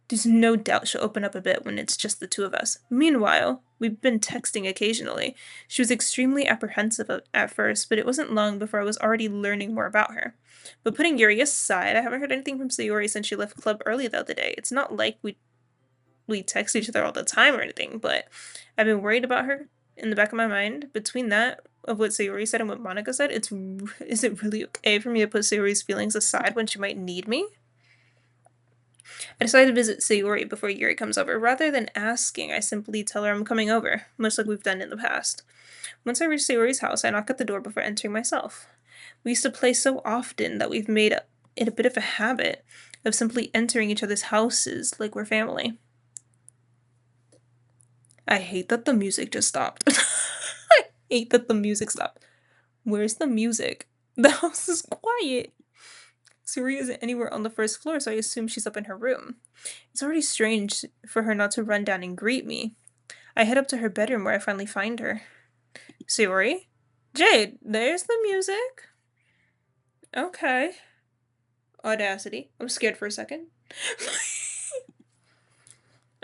There's no doubt she'll open up a bit when it's just the two of us. Meanwhile, we've been texting occasionally. She was extremely apprehensive at first, but it wasn't long before I was already learning more about her. But putting Yuri aside, I haven't heard anything from Sayori since she left club early the other day. It's not like we text each other all the time or anything, but I've been worried about her in the back of my mind. Between that of what Sayori said and what Monica said, is it really okay for me to put Sayori's feelings aside when she might need me? I decided to visit Sayori before Yuri comes over. Rather than asking, I simply tell her I'm coming over, much like we've done in the past. Once I reach Sayori's house, I knock at the door before entering myself. We used to play so often that we've made it a bit of a habit of simply entering each other's houses like we're family. I hate that the music just stopped. I hate that the music stopped. Where's the music? The house is quiet. Sayori isn't anywhere on the first floor, so I assume she's up in her room. It's already strange for her not to run down and greet me. I head up to her bedroom where I finally find her. Sayori? Jade, there's the music. Okay. Audacity. I'm scared for a second.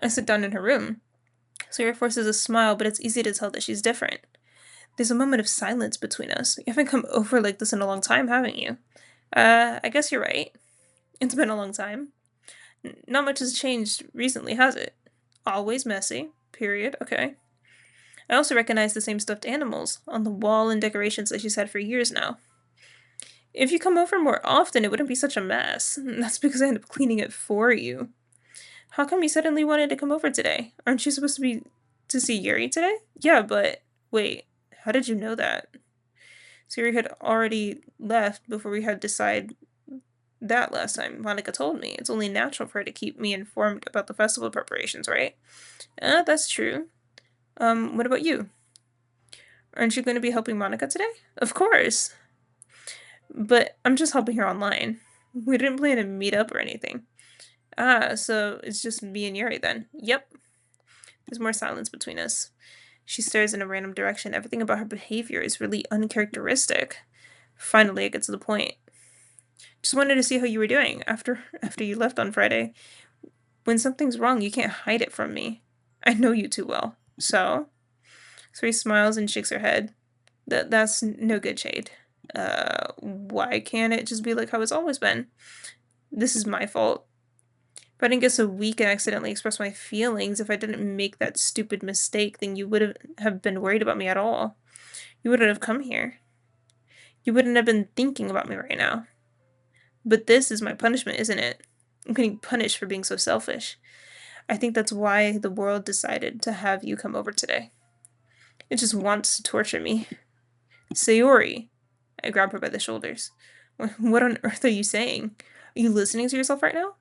I sit down in her room. Sayori forces a smile, but it's easy to tell that she's different. There's a moment of silence between us. You haven't come over like this in a long time, haven't you? I guess you're right. It's been a long time. Not much has changed recently, has it? Always messy. Period. Okay. I also recognize the same stuffed animals on the wall and decorations that she's had for years now. If you come over more often, it wouldn't be such a mess. That's because I end up cleaning it for you. How come you suddenly wanted to come over today? Aren't you supposed to see Yuri today? Yeah, but wait, how did you know that? Yuri had already left before we had decided that last time. Monica told me. It's only natural for her to keep me informed about the festival preparations, right? That's true. What about you? Aren't you going to be helping Monica today? Of course. But I'm just helping her online. We didn't plan to meet up or anything. So it's just me and Yuri then. Yep. There's more silence between us. She stares in a random direction. Everything about her behavior is really uncharacteristic. Finally, I get to the point. Just wanted to see how you were doing after you left on Friday. When something's wrong, you can't hide it from me. I know you too well. So he smiles and shakes her head. That's no good, Shade. Why can't it just be like how it's always been? This is my fault. If I didn't get so weak and accidentally express my feelings, if I didn't make that stupid mistake, then you would have been worried about me at all. You wouldn't have come here. You wouldn't have been thinking about me right now. But this is my punishment, isn't it? I'm getting punished for being so selfish. I think that's why the world decided to have you come over today. It just wants to torture me. Sayori. I grab her by the shoulders. What on earth are you saying? Are you listening to yourself right now?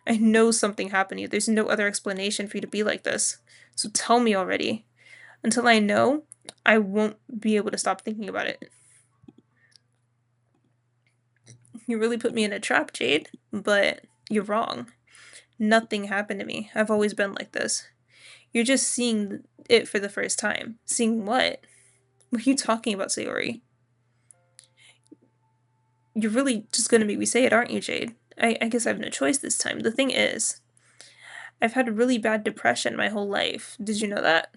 I know something happened to you. There's no other explanation for you to be like this. So tell me already. Until I know, I won't be able to stop thinking about it. You really put me in a trap, Jade. But you're wrong. Nothing happened to me. I've always been like this. You're just seeing it for the first time. Seeing what? What are you talking about, Sayori? You're really just gonna make me say it, aren't you, Jade? I guess I have no choice this time. The thing is, I've had really bad depression my whole life. Did you know that?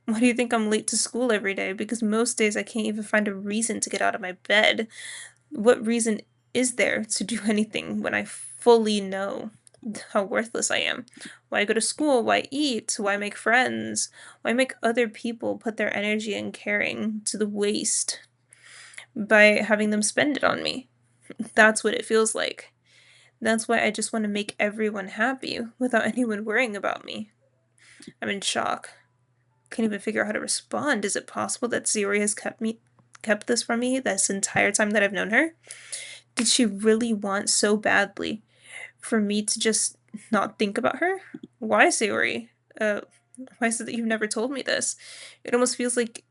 Why do you think I'm late to school every day? Because most days I can't even find a reason to get out of my bed. What reason is there to do anything when I fully know how worthless I am. Why go to school? Why eat? Why make friends? Why make other people put their energy and caring to the waste by having them spend it on me? That's what it feels like. That's why I just want to make everyone happy without anyone worrying about me. I'm in shock. Can't even figure out how to respond. Is it possible that Zuri has kept this from me this entire time that I've known her? Did she really want so badly for me to just not think about her? Why, Sayori? Why is it that you've never told me this? It almost feels like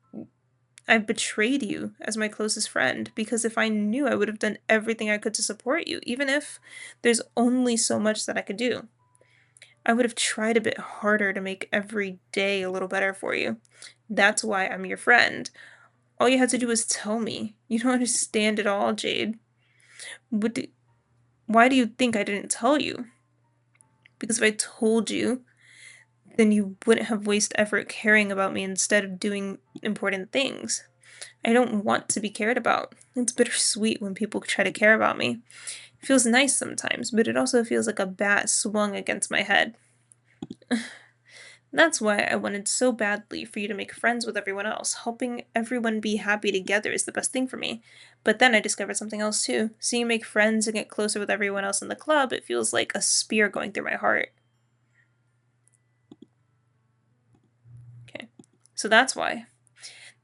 I've betrayed you as my closest friend, because if I knew, I would have done everything I could to support you, even if there's only so much that I could do. I would have tried a bit harder to make every day a little better for you. That's why I'm your friend. All you had to do was tell me. You don't understand at all, Jade. Why do you think I didn't tell you? Because if I told you, then you wouldn't have wasted effort caring about me instead of doing important things. I don't want to be cared about. It's bittersweet when people try to care about me. It feels nice sometimes, but it also feels like a bat swung against my head. That's why I wanted so badly for you to make friends with everyone else. Helping everyone be happy together is the best thing for me. But then I discovered something else too. Seeing you make friends and get closer with everyone else in the club, it feels like a spear going through my heart. Okay. So that's why.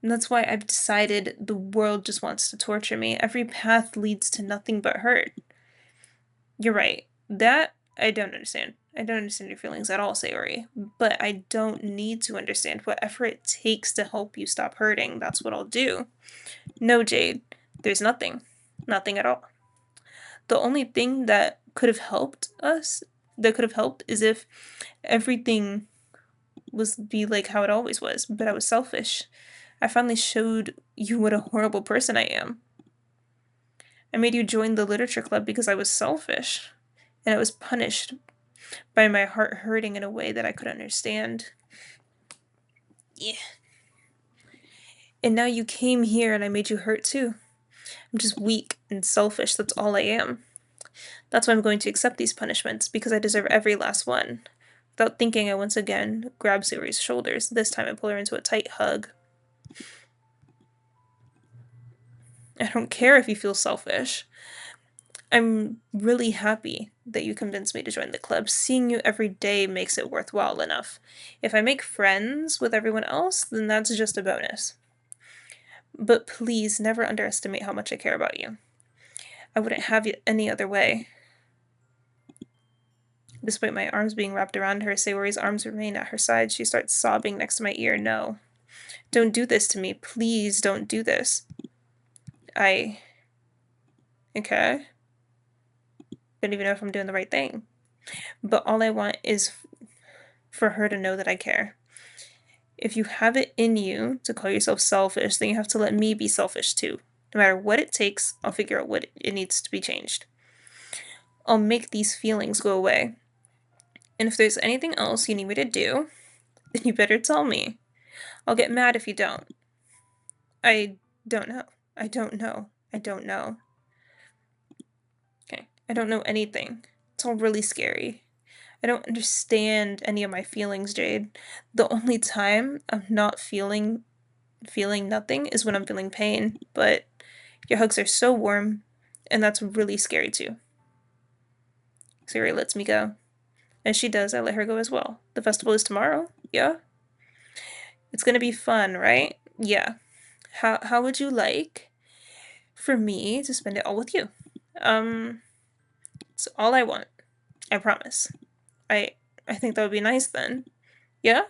And that's why I've decided the world just wants to torture me. Every path leads to nothing but hurt. You're right. That I don't understand. I don't understand your feelings at all, Sayori. But I don't need to understand. Whatever it takes to help you stop hurting, that's what I'll do. No, Jade. There's nothing. Nothing at all. The only thing that could have helped us, that could have helped, is if everything was be like how it always was. But I was selfish. I finally showed you what a horrible person I am. I made you join the literature club because I was selfish. And I was punished by my heart hurting in a way that I could understand. Yeah. And now you came here and I made you hurt too. I'm just weak and selfish, that's all I am. That's why I'm going to accept these punishments, because I deserve every last one. Without thinking, I once again grab Sayori's shoulders. This time I pull her into a tight hug. I don't care if you feel selfish. I'm really happy that you convinced me to join the club. Seeing you every day makes it worthwhile enough. If I make friends with everyone else, then that's just a bonus. But please never underestimate how much I care about you. I wouldn't have it any other way. Despite my arms being wrapped around her, Sayori's arms remain at her side. She starts sobbing next to my ear. No. Don't do this to me. Please don't do this. Okay. Don't even know if I'm doing the right thing. But all I want is for her to know that I care. If you have it in you to call yourself selfish, then you have to let me be selfish too. No matter what it takes, I'll figure out what it needs to be changed. I'll make these feelings go away. And if there's anything else you need me to do, then you better tell me. I'll get mad if you don't. I don't know. I don't know. I don't know. Okay. I don't know anything. It's all really scary. I don't understand any of my feelings, Jade. The only time I'm not feeling nothing is when I'm feeling pain, but your hugs are so warm, and that's really scary too. Sayori lets me go. As she does, I let her go as well. The festival is tomorrow, yeah? It's gonna be fun, right? Yeah. How would you like for me to spend it all with you? It's all I want. I promise. I I think that would be nice then. Yeah?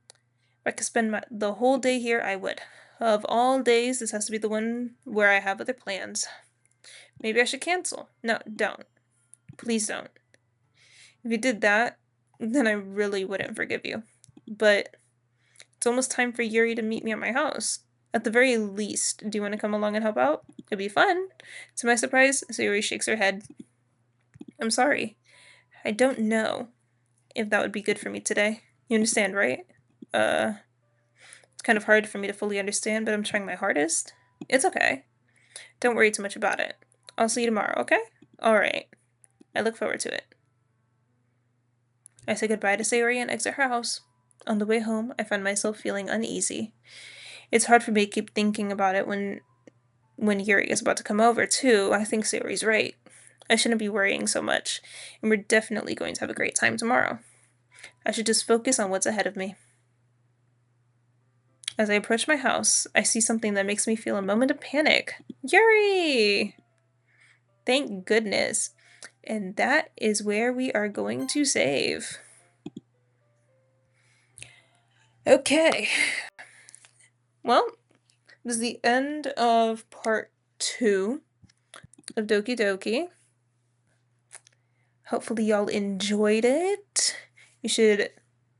If I could spend the whole day here, I would. Of all days, this has to be the one where I have other plans. Maybe I should cancel. No, don't. Please don't. If you did that, then I really wouldn't forgive you. But it's almost time for Yuri to meet me at my house. At the very least, do you want to come along and help out? It'd be fun. To my surprise, Sayori shakes her head. I'm sorry. I don't know if that would be good for me today. You understand, right? It's kind of hard for me to fully understand, but I'm trying my hardest. It's okay. Don't worry too much about it. I'll see you tomorrow, okay? Alright. I look forward to it. I say goodbye to Sayori and exit her house. On the way home, I find myself feeling uneasy. It's hard for me to keep thinking about it when Yuri is about to come over, too. I think Sayori's right. I shouldn't be worrying so much, and we're definitely going to have a great time tomorrow. I should just focus on what's ahead of me. As I approach my house, I see something that makes me feel a moment of panic. Yuri! Thank goodness. And that is where we are going to save. Okay. Well, this is the end of part 2 of Doki Doki. Hopefully y'all enjoyed it. You should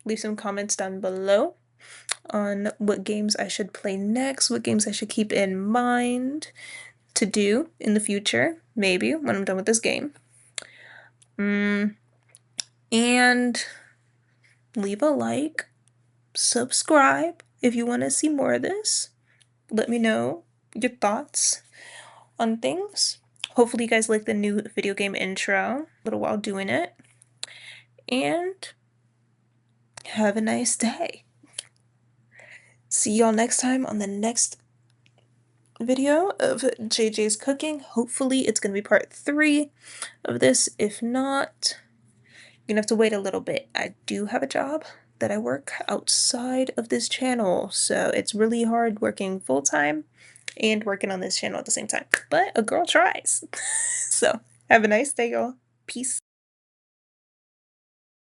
leave some comments down below on what games I should play next, what games I should keep in mind to do in the future, maybe when I'm done with this game. And leave a like, subscribe if you want to see more of this. Let me know your thoughts on things. Hopefully you guys like the new video game intro, a little while doing it. And have a nice day. See y'all next time on the next video of JJ's cooking. Hopefully it's going to be part 3 of this. If not, you're going to have to wait a little bit. I do have a job that I work outside of this channel, so it's really hard working full-time and working on this channel at the same time. But a girl tries. So have a nice day, y'all. Peace.